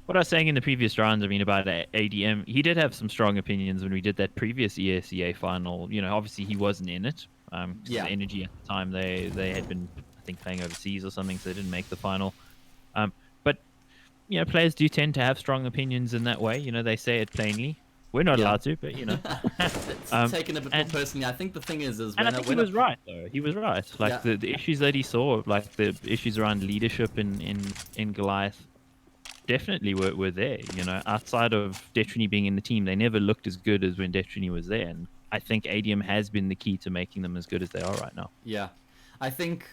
What I was saying in the previous rounds, I mean, about ADM, he did have some strong opinions when we did that previous ESCA final. You know, obviously he wasn't in it. The Energy at the time, they had been, I think, playing overseas or something, so they didn't make the final. But, you know, players do tend to have strong opinions in that way. You know, they say it plainly. We're not allowed to, but, you know. It's taken a bit more personally. I think the thing is and I think he was right, though. He was right. Like, the issues that he saw, like the issues around leadership in Goliath, definitely were there. You know, outside of Detriny being in the team, they never looked as good as when Detriny was there. And I think ADM has been the key to making them as good as they are right now. Yeah. I think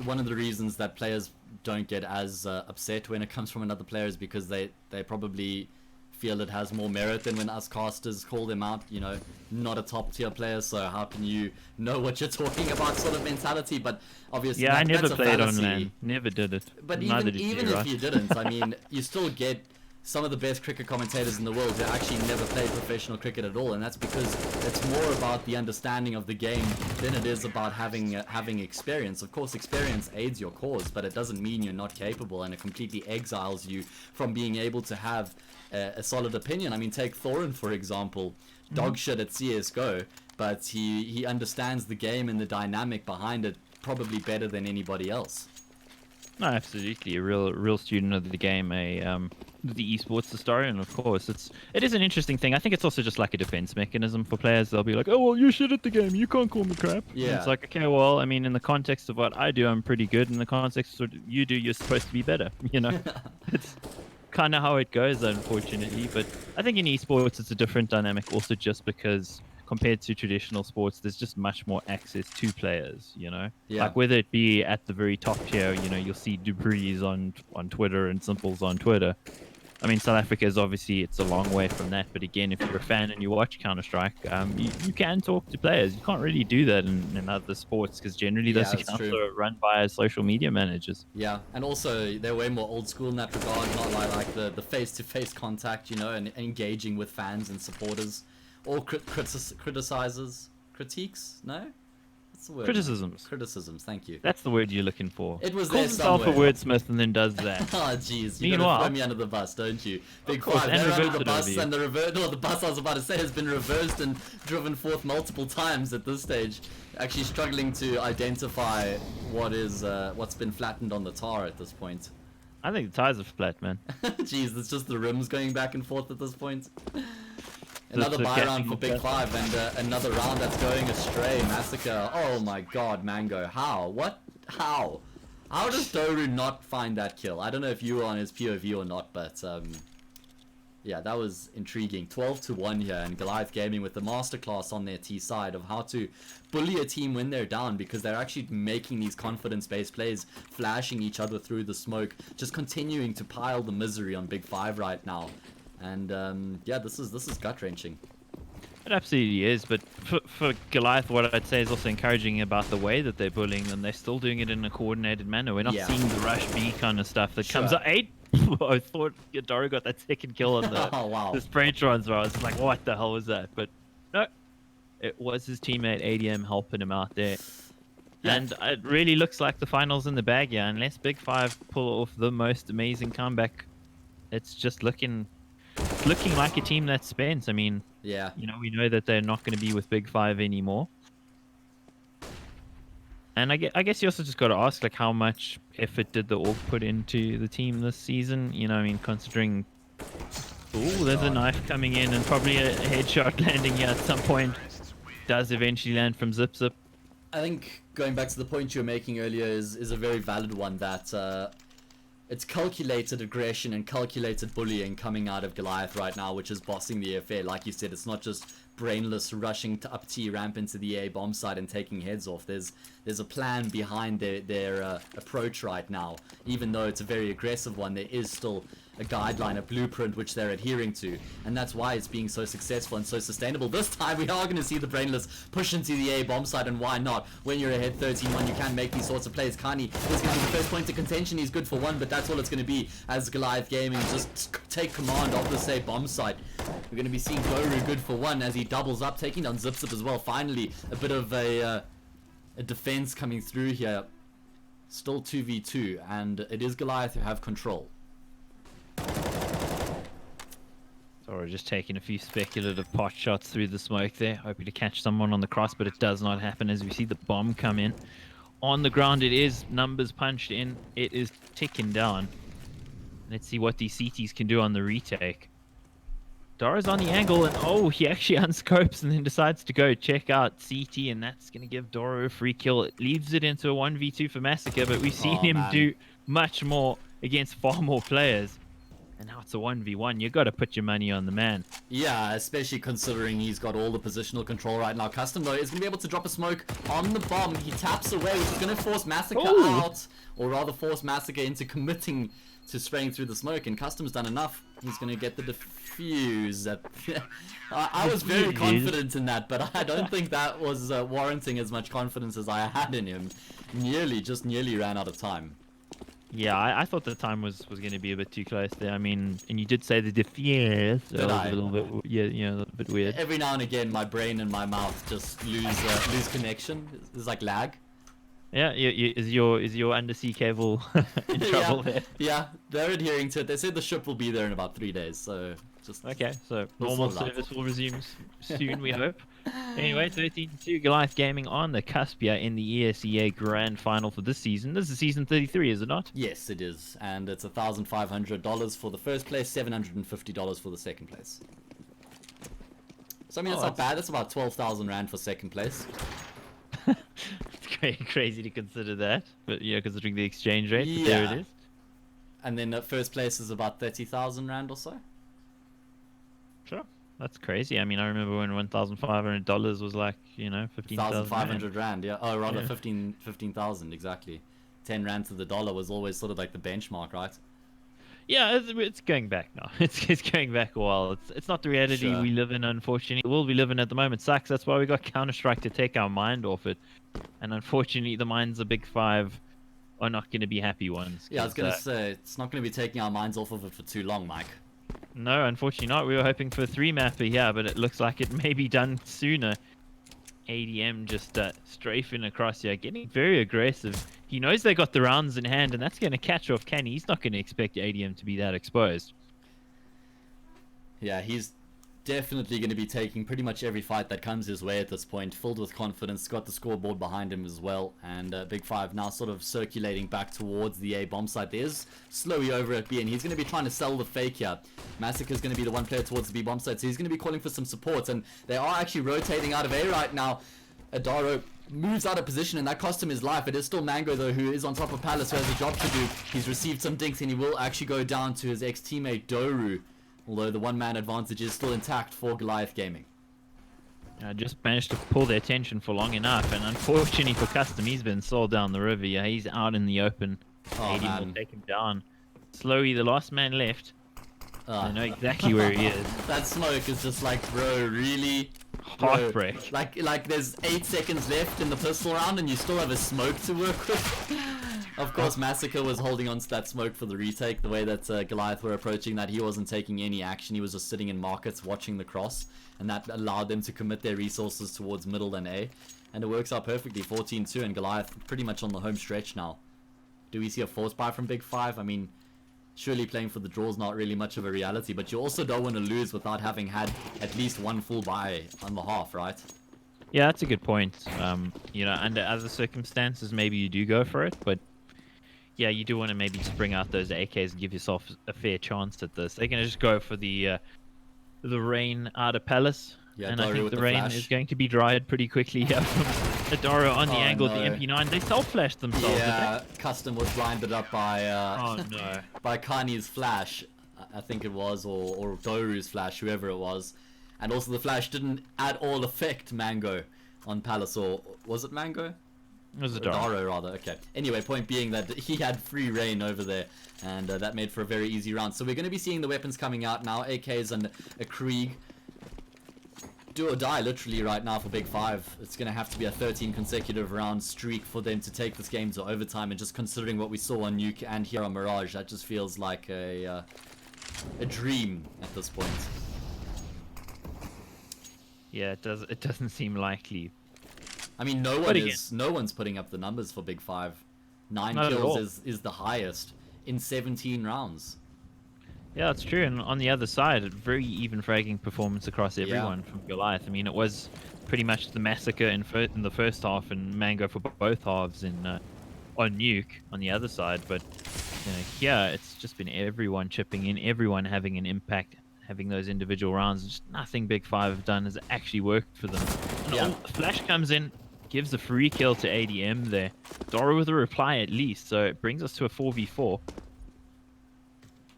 one of the reasons that players don't get as upset when it comes from another player is because they probably feel it has more merit than when us casters call them out. You know, not a top tier player, so how can you know what you're talking about sort of mentality? But obviously, I never that's played a on LAN, never did it. But Neither even did if you didn't, I mean, you still get some of the best cricket commentators in the world who actually never played professional cricket at all, and that's because it's more about the understanding of the game than it is about having experience. Of course, experience aids your cause, but it doesn't mean you're not capable, and it completely exiles you from being able to have a solid opinion. I mean, take Thorin, for example. Dog shit at CSGO, but he understands the game and the dynamic behind it probably better than anybody else. No, absolutely, a real student of the game, the esports historian. Of course, it is an interesting thing. I think it's also just like a defense mechanism for players. They'll be like, "Oh well, you're shit at the game. You can't call me crap." Yeah. And it's like, okay, well, I mean, in the context of what I do, I'm pretty good. In the context of what you do, you're supposed to be better. You know, it's kind of how it goes, unfortunately. But I think in esports, it's a different dynamic, also just because, compared to traditional sports, there's just much more access to players, you know? Yeah. Like, whether it be at the very top tier, you know, you'll see Dupree's on Twitter and Simples on Twitter. I mean, South Africa is obviously, it's a long way from that, but again, if you're a fan and you watch Counter-Strike, you can talk to players. You can't really do that in other sports, because generally those that's accounts true. are run by social media managers. Yeah, and also they're way more old school in that regard, not like the face-to-face contact, you know, and engaging with fans and supporters. Or criticizers, critiques? No, what's the word? Criticisms. Thank you. That's the word you're looking for. It was Calls there himself a somewhere. wordsmith and then does that. Oh jeez, you gotta Meanwhile- throw me under the bus, don't you? Big course, Five, and they're under reverse the it bus, over you. and the bus I was about to say has been reversed and driven forth multiple times at this stage. Actually struggling to identify what's been flattened on the tar at this point. I think the tires are flat, man. Jeez, it's just the rims going back and forth at this point. Another the buy catching round for of Big that. 5 and another round that's going astray. Massacre. Oh my god, Mango. How? What? How? How does Doru not find that kill? I don't know if you were on his POV or not, but yeah, that was intriguing. 12-1 here, and Goliath Gaming with the masterclass on their T side of how to bully a team when they're down, because they're actually making these confidence-based plays, flashing each other through the smoke, just continuing to pile the misery on Big 5 right now. And yeah, this is gut-wrenching. It absolutely is, but for Goliath, what I'd say is also encouraging about the way that they're bullying them. They're still doing it in a coordinated manner. We're not Yeah. seeing the rush B kind of stuff that comes Sure. up. I thought Doru got that second kill on the, Oh, wow. the spray transfer. I was like, what the hell was that? But no, it was his teammate ADM helping him out there. Yeah. And it really looks like the final's in the bag, yeah. Unless Big 5 pull off the most amazing comeback, it's just looking like a team that's spent. I mean, Yeah. you know, we know that they're not going to be with Big 5 anymore. And I guess you also just got to ask, like, how much effort did the org put into the team this season? You know, I mean, considering... Ooh, there's a knife coming in, and probably a headshot landing here at some point. Does eventually land from Zip Zip. I think going back to the point you were making earlier is a very valid one, that it's calculated aggression and calculated bullying coming out of Goliath right now, which is bossing the affair. Like you said, it's not just brainless rushing to up T ramp into the A bomb site and taking heads off. There's a plan behind their approach right now. Even though it's a very aggressive one, there is still a guideline, a blueprint which they're adhering to, and that's why it's being so successful and so sustainable. This time we are going to see the brainless push into the A bomb site, and why not? When you're ahead 13-1, you can make these sorts of plays. Kani is going to be the first point of contention. He's good for one, but that's all it's going to be as Goliath Gaming just take command of this A bomb site. We're going to be seeing Goru good for one as he doubles up, taking down Zip Zip as well. Finally, a bit of a defense coming through here. Still 2v2, and it is Goliath who have control. So we're just taking a few speculative pot shots through the smoke there, hoping to catch someone on the cross, but it does not happen as we see the bomb come in. On the ground, it is numbers punched in. It is ticking down. Let's see what these CTs can do on the retake. Doru's on the angle, and oh, he actually unscopes and then decides to go check out CT, and that's going to give Doru a free kill. It leaves it into a 1v2 for Massacre, but we've seen him do much more against far more players. And now it's a 1v1. You got to put your money on the man. Yeah, especially considering he's got all the positional control right now. Custom, though, is going to be able to drop a smoke on the bomb. He taps away, which is going to force Massacre out, or rather force Massacre into committing to spraying through the smoke. And Custom's done enough. He's going to get the defuse. I was very confident in that, but I don't think that was warranting as much confidence as I had in him. Nearly ran out of time. Yeah, I thought the time was going to be a bit too close there. I mean, and you did say the difference. So Did it was I? a little bit, yeah, a little bit weird. Every now and again, my brain and my mouth just lose connection. It's like lag. Yeah, is your undersea cable in trouble there? Yeah, they're adhering to it. They said the ship will be there in about 3 days, so just Okay, so We'll normal sort it out. service will resume soon, we hope. Anyway, 13-2 Goliath Gaming on the cusp here in the ESEA Grand Final for this season. This is season 33, is it not? Yes, it is, and it's $1,500 for the first place, $750 for the second place. So I mean, Oh, that's not that's- bad. That's about 12,000 rand for second place. It's crazy to consider that, but yeah, considering the exchange rate, but there Yeah. it is. And then first place is about 30,000 rand or so. Sure. That's crazy. I mean, I remember when $1,500 was like, 15,000. 1,500 rand, yeah. Oh, rather Yeah. 15,000 exactly. 10 rand to the dollar was always sort of like the benchmark, right? Yeah, it's going back now. It's going back a while. It's not the reality Sure. we live in, unfortunately. The world we live in at the moment sucks. That's why we got Counter-Strike to take our mind off it. And unfortunately, the minds of Big 5 are not going to be happy ones. Yeah, I was 'cause, gonna say it's not gonna be taking our minds off of it for too long, Mike. No, unfortunately not. We were hoping for a 3-mapper here, but it looks like it may be done sooner. ADM just strafing across here, getting very aggressive. He knows they got the rounds in hand, and that's going to catch off Kenny. He's not going to expect ADM to be that exposed. Yeah, he's definitely going to be taking pretty much every fight that comes his way at this point, filled with confidence, got the scoreboard behind him as well, and Big 5 now sort of circulating back towards the A bomb site. There's Slowy over at B, and he's going to be trying to sell the fake here. Massacre's going to be the one player towards the B bomb site, so he's going to be calling for some support, and they are actually rotating out of A right now. Adaro moves out of position, and that cost him his life. It is still Mango, though, who is on top of Palace, who has a job to do. He's received some dinks, and he will actually go down to his ex-teammate Doru. Although the one-man advantage is still intact for Goliath Gaming. Just managed to pull their attention for long enough, and unfortunately for Custom, he's been sold down the river. Yeah, he's out in the open. Oh, 80 will man. take him down. Slowly, the last man left. Ah, I know exactly where he is. that smoke is just like, bro, really? Bro, Heartbreak. like there's 8 seconds left in the pistol round and you still have a smoke to work with. Of course, Massacre was holding on to that smoke for the retake. The way that Goliath were approaching that, he wasn't taking any action. He was just sitting in markets watching the cross, and that allowed them to commit their resources towards middle and A. And it works out perfectly, 14-2, and Goliath pretty much on the home stretch now. Do we see a force buy from Big 5? I mean, surely playing for the draw is not really much of a reality, but you also don't want to lose without having had at least one full buy on the half, right? Yeah, that's a good point. Under other circumstances, maybe you do go for it, but yeah, you do want to maybe just bring out those AKs and give yourself a fair chance at this. They're going to just go for the rain out of Palace, Yeah, and I Dario think with the the rain flash. is going to be dried pretty quickly here from Adaro on the Oh, angle, no. the MP9. They self-flashed themselves. did Yeah, Custom was blinded up by they? Oh no. by Kani's flash, I think it was, or Doru's flash, whoever it was. And also the flash didn't at all affect Mango on Palace, or was it Mango? It was Or Adaro. Daro, rather. Okay. Anyway, point being that he had free reign over there, and that made for a very easy round. So we're going to be seeing the weapons coming out now. AKs and a Krieg. Do or die, literally, right now for Big 5. It's going to have to be a 13 consecutive round streak for them to take this game to overtime. And just considering what we saw on Nuke and here on Mirage, that just feels like a dream at this point. Yeah, it does. It doesn't seem likely. I mean, no one's putting up the numbers for Big 5. 9 Not at all. kills is the highest in 17 rounds. Yeah, that's true. And on the other side, a very even fragging performance across everyone from Goliath. I mean, it was pretty much the massacre in the first half and Mango for both halves on Nuke on the other side. But here, it's just been everyone chipping in, everyone having an impact, having those individual rounds. Just nothing Big 5 have done has actually worked for them. And Yeah. Flash comes in, gives a free kill to ADM there. Dora with a reply at least, so it brings us to a 4v4.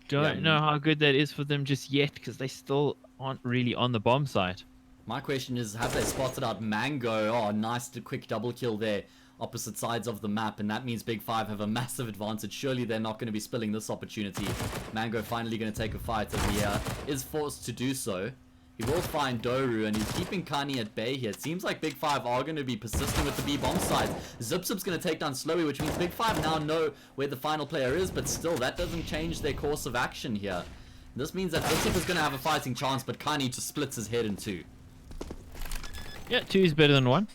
Don't know how good that is for them just yet, because they still aren't really on the bomb site. My question is, have they spotted out Mango? Oh, nice quick double kill there. Opposite sides of the map, and that means Big 5 have a massive advantage. Surely they're not going to be spilling this opportunity. Mango finally going to take a fight, and he is forced to do so. He will find Doru, and he's keeping Kani at bay here. It seems like Big 5 are going to be persisting with the B-bomb side. Zipzip's going to take down Slowy, which means Big 5 now know where the final player is, but still, that doesn't change their course of action here. This means that Zipzip is going to have a fighting chance, but Kani just splits his head in two. Yeah, 2 is better than 1.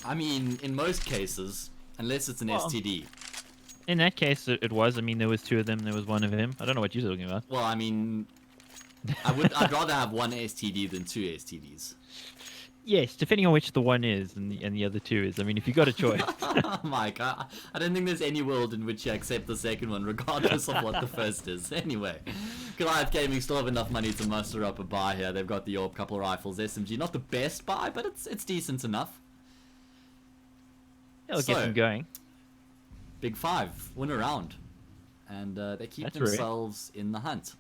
I mean, in most cases, unless it's an STD. In that case, it was. I mean, there was 2 of them. There was 1 of him. I don't know what you're talking about. Well, I mean, I'd rather have 1 STD than 2 STDs. Yes, depending on which the 1 is and the other 2 is. I mean, if you got a choice. Mike, I don't think there's any world in which you accept the second one, regardless of what the first is. Anyway, Goliath Gaming still have enough money to muster up a buy here. They've got the AWP, couple of rifles, SMG. Not the best buy, but it's decent enough. It'll get them going. Big 5 win a round, and they keep That's themselves in the hunt.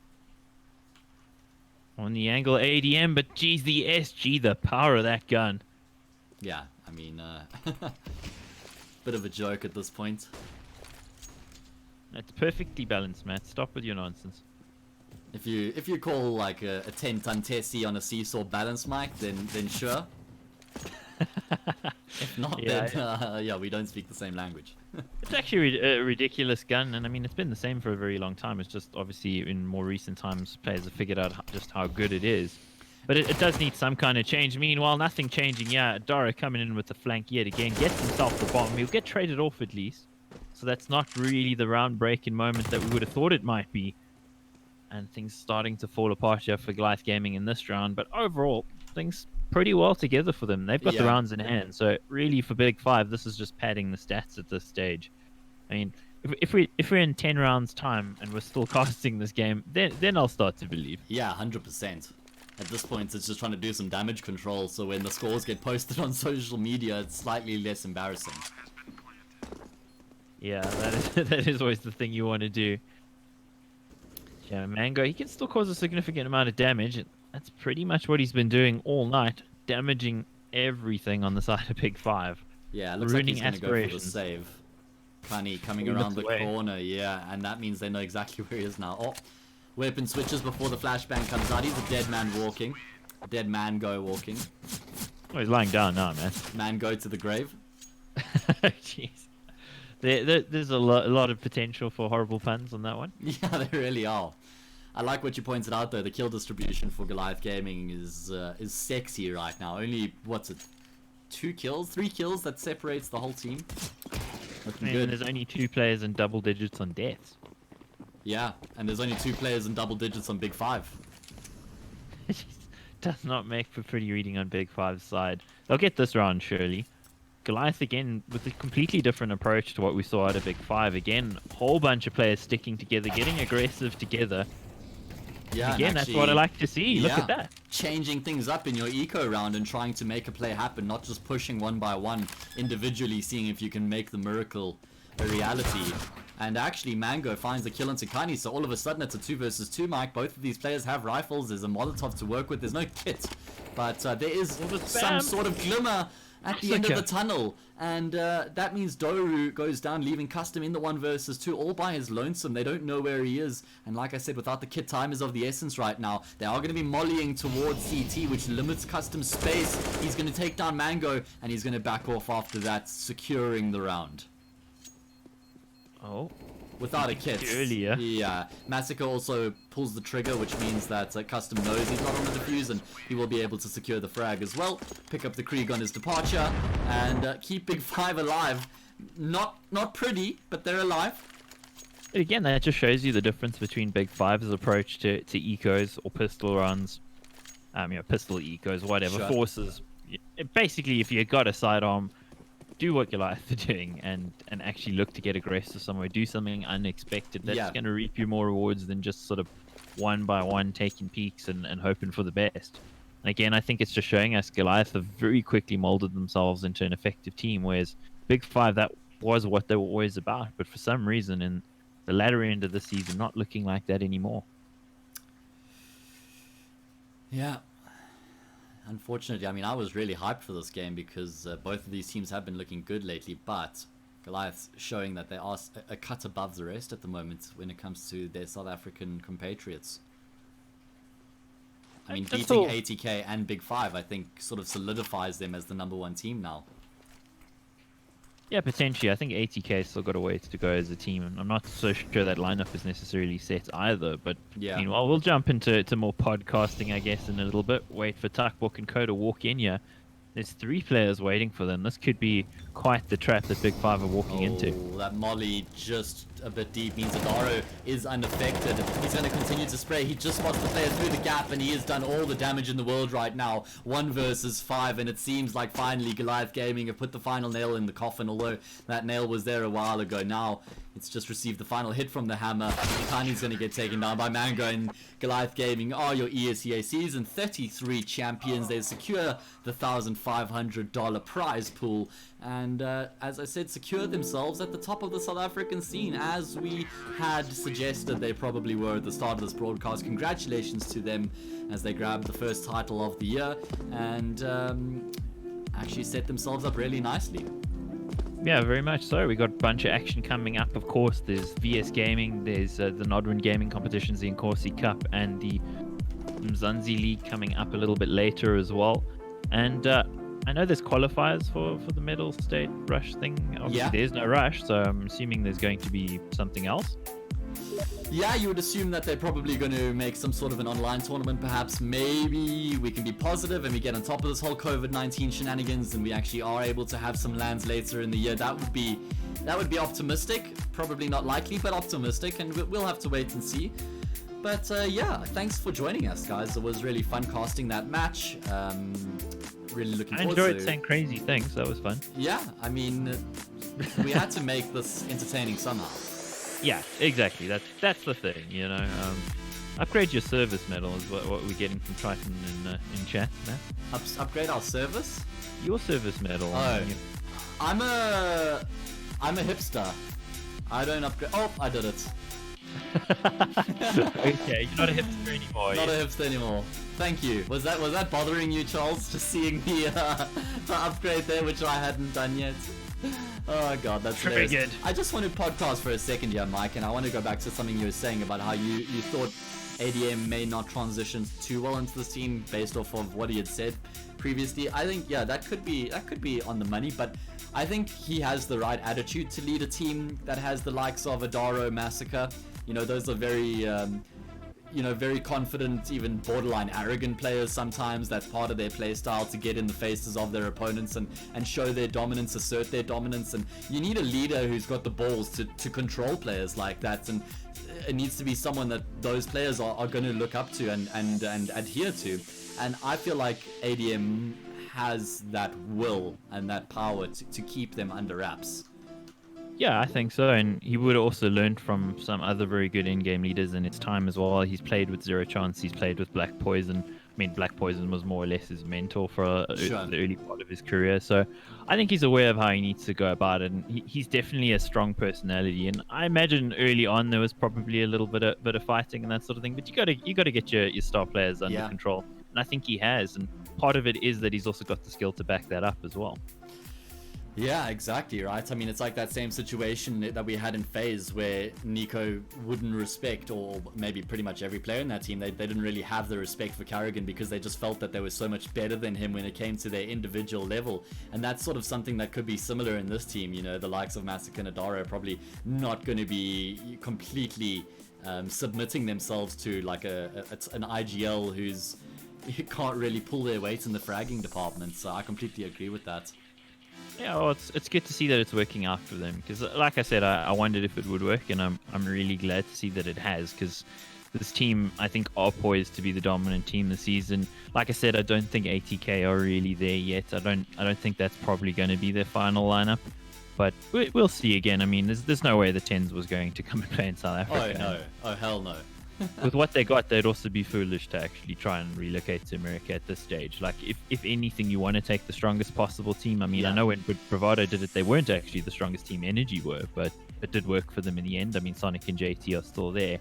On the angle ADM, but geez, the SG, the power of that gun. Yeah, I mean, bit of a joke at this point. It's perfectly balanced, Matt. Stop with your nonsense. If you call like a 10-ton Tessie on a seesaw balance, Mike, then sure. If not, then yeah, we don't speak the same language. It's actually a ridiculous gun, and I mean, it's been the same for a very long time. It's just obviously in more recent times, players have figured out just how good it is. But it does need some kind of change. Meanwhile, nothing changing. Yeah, Dara coming in with the flank yet again, gets himself the bomb. He'll get traded off at least. So that's not really the round breaking moment that we would have thought it might be. And things starting to fall apart here for Goliath Gaming in this round. But overall, things pretty well together for them. They've got the rounds in hand. So really for Big 5, this is just padding the stats at this stage. I mean, if we're in 10 rounds time and we're still casting this game, then I'll start to believe. Yeah, 100%. At this point, it's just trying to do some damage control, so when the scores get posted on social media, it's slightly less embarrassing. Yeah, that is always the thing you want to do. Yeah, Mango, he can still cause a significant amount of damage. That's pretty much what he's been doing all night, damaging everything on the side of Big 5. Yeah, it looks like he's going to go for the save. Kani coming around the corner, yeah, and that means they know exactly where he is now. Oh, weapon switches before the flashbang comes out. He's a dead man walking. A dead man go walking. Oh, he's lying down now, man. Man go to the grave. Jeez. There's a lot of potential for horrible puns on that one. Yeah, there really are. I like what you pointed out though. The kill distribution for Goliath Gaming is sexy right now. Only what's it, 3 kills that separates the whole team. Looking good. There's only 2 players in double digits on deaths. Yeah, and there's only 2 players in double digits on Big 5. Does not make for pretty reading on Big 5's side. They'll get this round surely. Goliath again with a completely different approach to what we saw out of Big 5. Again, a whole bunch of players sticking together, getting aggressive together. Yeah, again, that's what I like to see. Look at that. Changing things up in your eco round and trying to make a play happen, not just pushing one by one individually, seeing if you can make the miracle a reality. And actually, Mango finds a kill on Kani, so all of a sudden it's a 2 versus 2, Mike. Both of these players have rifles. There's a Molotov to work with. There's no kit, but there is some sort of glimmer at the end of the tunnel, and that means Doru goes down, leaving Custom in the 1 versus 2 all by his lonesome. They don't know where he is, and like I said, without the kit, time is of the essence right now. They are going to be mollying towards CT, which limits Custom's space. He's going to take down Mango, and he's going to back off after that, securing the round. Oh. Without a kit. Earlier. Yeah. Massacre also pulls the trigger, which means that Custom knows he's not on the defuse, and he will be able to secure the frag as well. Pick up the Krieg on his departure, and keep Big 5 alive. Not pretty, but they're alive. Again, that just shows you the difference between Big 5's approach to ecos or pistol runs. Pistol ecos, whatever. Sure. Forces. Basically, if you got a sidearm, do what Goliath are doing and actually look to get aggressive somewhere. Do something unexpected that's going to reap you more rewards than just sort of one by one taking peeks and hoping for the best. And again, I think it's just showing us Goliath have very quickly molded themselves into an effective team, whereas Big 5, that was what they were always about. But for some reason, in the latter end of the season, not looking like that anymore. Yeah. Unfortunately, I mean, I was really hyped for this game because both of these teams have been looking good lately, but Goliath's showing that they are a cut above the rest at the moment when it comes to their South African compatriots. I mean, That's beating all. ATK and Big5, I think, sort of solidifies them as the #1 team now. Yeah, potentially. I think ATK still got a ways to go as a team, and I'm not so sure that lineup is necessarily set either. But Yeah. meanwhile, we'll jump into more podcasting, I guess, in a little bit. Wait for Tuckbook and Co to walk in here. There's 3 players waiting for them. This could be quite the trap that Big5 are walking into. Oh, that molly just a bit deep means Adaro is unaffected. He's going to continue to spray. He just spots the player through the gap, and he has done all the damage in the world right now. 1 versus 5, and it seems like finally Goliath Gaming have put the final nail in the coffin, although that nail was there a while ago. Now it's just received the final hit from the hammer. Kani's going to get taken down by Mango, and Goliath Gaming are your ESEA season 33 champions. They secure the $1,500 prize pool, and as I said, secure themselves at the top of the South African scene, as we had suggested they probably were at the start of this broadcast. Congratulations to them as they grabbed the first title of the year and actually set themselves up really nicely. Yeah, very much so. We got a bunch of action coming up, of course. There's VS Gaming, there's the Nodwin Gaming competitions, the Nkosi Cup, and the Mzansi League coming up a little bit later as well. And I know there's qualifiers for the medal state rush thing. Obviously, Yeah. there's no rush, so I'm assuming there's going to be something else. Yeah, you would assume that they're probably going to make some sort of an online tournament, perhaps. Maybe we can be positive and we get on top of this whole COVID-19 shenanigans and we actually are able to have some lands later in the year. That would be optimistic. Probably not likely, but optimistic, and we'll have to wait and see. But yeah, thanks for joining us, guys. It was really fun casting that match. Really looking I forward enjoyed to saying crazy things. That was fun. Yeah, I mean, we had to make this entertaining somehow. Yeah, exactly. That's the thing, you know. Upgrade your service medal is what we're getting from Triton in chat, man. Upgrade our service? Your service medal. Oh. I'm a hipster. I don't upgrade. Oh, I did it. Okay, you're not a hipster anymore. Not a hipster anymore. Thank you. Was that bothering you, Charles? Just seeing the upgrade there, which I hadn't done yet. Oh god, that's Very hilarious. good. I just want to podcast for a second here, Mike, and I want to go back to something you were saying about how you thought ADM may not transition too well into the team based off of what he had said previously. I think that could be on the money, but I think he has the right attitude to lead a team that has the likes of Adaro, Massacre. You know, those are very very confident, even borderline arrogant players sometimes. That's part of their play style, to get in the faces of their opponents and show their dominance, assert their dominance. And you need a leader who's got the balls to control players like that. And it needs to be someone that those players are going to look up to and adhere to. And I feel like ADM has that will and that power to keep them under wraps. Yeah, I think so. And he would also learn from some other very good in-game leaders in its time as well. He's played with Zero Chance. He's played with Black Poison. I mean, Black Poison was more or less his mentor for Sure. the early part of his career. So I think he's aware of how he needs to go about it. And he's definitely a strong personality. And I imagine early on there was probably a little bit of fighting and that sort of thing. But you got to get your star players under control. And I think he has. And part of it is that he's also got the skill to back that up as well. Yeah, exactly, right? I mean, it's like that same situation that we had in FaZe where Nico wouldn't respect, or maybe pretty much every player in that team. They didn't really have the respect for Carrigan because they just felt that they were so much better than him when it came to their individual level. And that's sort of something that could be similar in this team. You know, the likes of Massacre and Adaro are probably not going to be completely submitting themselves to like an IGL who can't really pull their weight in the fragging department. So I completely agree with that. Yeah, well, it's good to see that it's working out for them, because like I said, I wondered if it would work, and I'm really glad to see that it has, because this team, I think, are poised to be the dominant team this season. Like I said, I don't think ATK are really there yet. I don't think that's probably going to be their final lineup, but we'll see again. I mean, there's no way the Tens was going to come and play in South Africa. Oh no! Oh hell no! With what they got, they'd also be foolish to actually try and relocate to America at this stage. Like, if anything, you want to take the strongest possible team. I mean, I know when Bravado did it, they weren't actually the strongest team. Energy were, but it did work for them in the end. I mean, Sonic and JT are still there.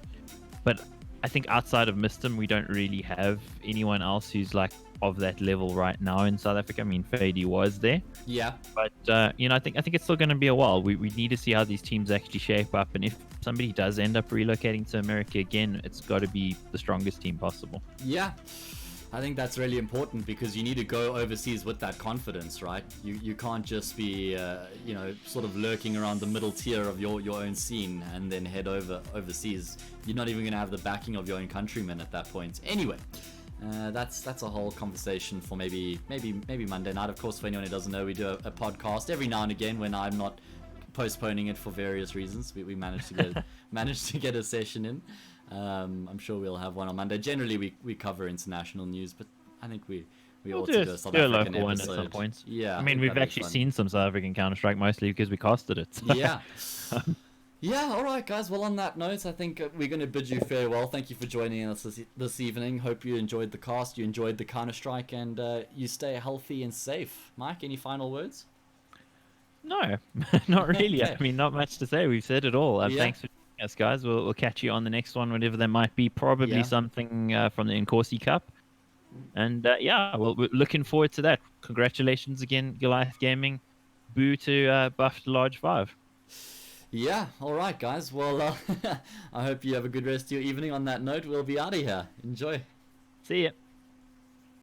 But I think outside of Mistim, we don't really have anyone else who's like of that level right now in South Africa. I mean, Fady was there. Yeah. But, I think it's still going to be a while. We need to see how these teams actually shape up. And if somebody does end up relocating to America again, it's got to be the strongest team possible. Yeah. I think that's really important because you need to go overseas with that confidence, right? You can't just be, you know, sort of lurking around the middle tier of your own scene and then head overseas. You're not even going to have the backing of your own countrymen at that point. Anyway, that's a whole conversation for maybe Monday night. Of course, for anyone who doesn't know, we do a podcast every now and again when I'm not postponing it for various reasons. We managed to get a session in. I'm sure we'll have one on Monday. Generally, we cover international news, but I think we ought to do a South African local one episode. at some points. Yeah, I mean, we've actually seen some South African Counter-Strike mostly because we casted it. So. Yeah. Yeah, alright guys, well on that note, I think we're going to bid you farewell. Thank you for joining us this evening. Hope you enjoyed the cast, you enjoyed the Counter-Strike, and you stay healthy and safe. Mike, any final words? No, not really. Okay. I mean, not much to say. We've said it all. Yeah. Thanks for joining us, guys. We'll catch you on the next one, whenever there might be. Probably Yeah. something from the Incorsi Cup. And yeah, well, we're looking forward to that. Congratulations again, Goliath Gaming. Boo to Buffed Large 5. Yeah, alright guys, well I hope you have a good rest of your evening. On that note, we'll be out of here. Enjoy. See ya.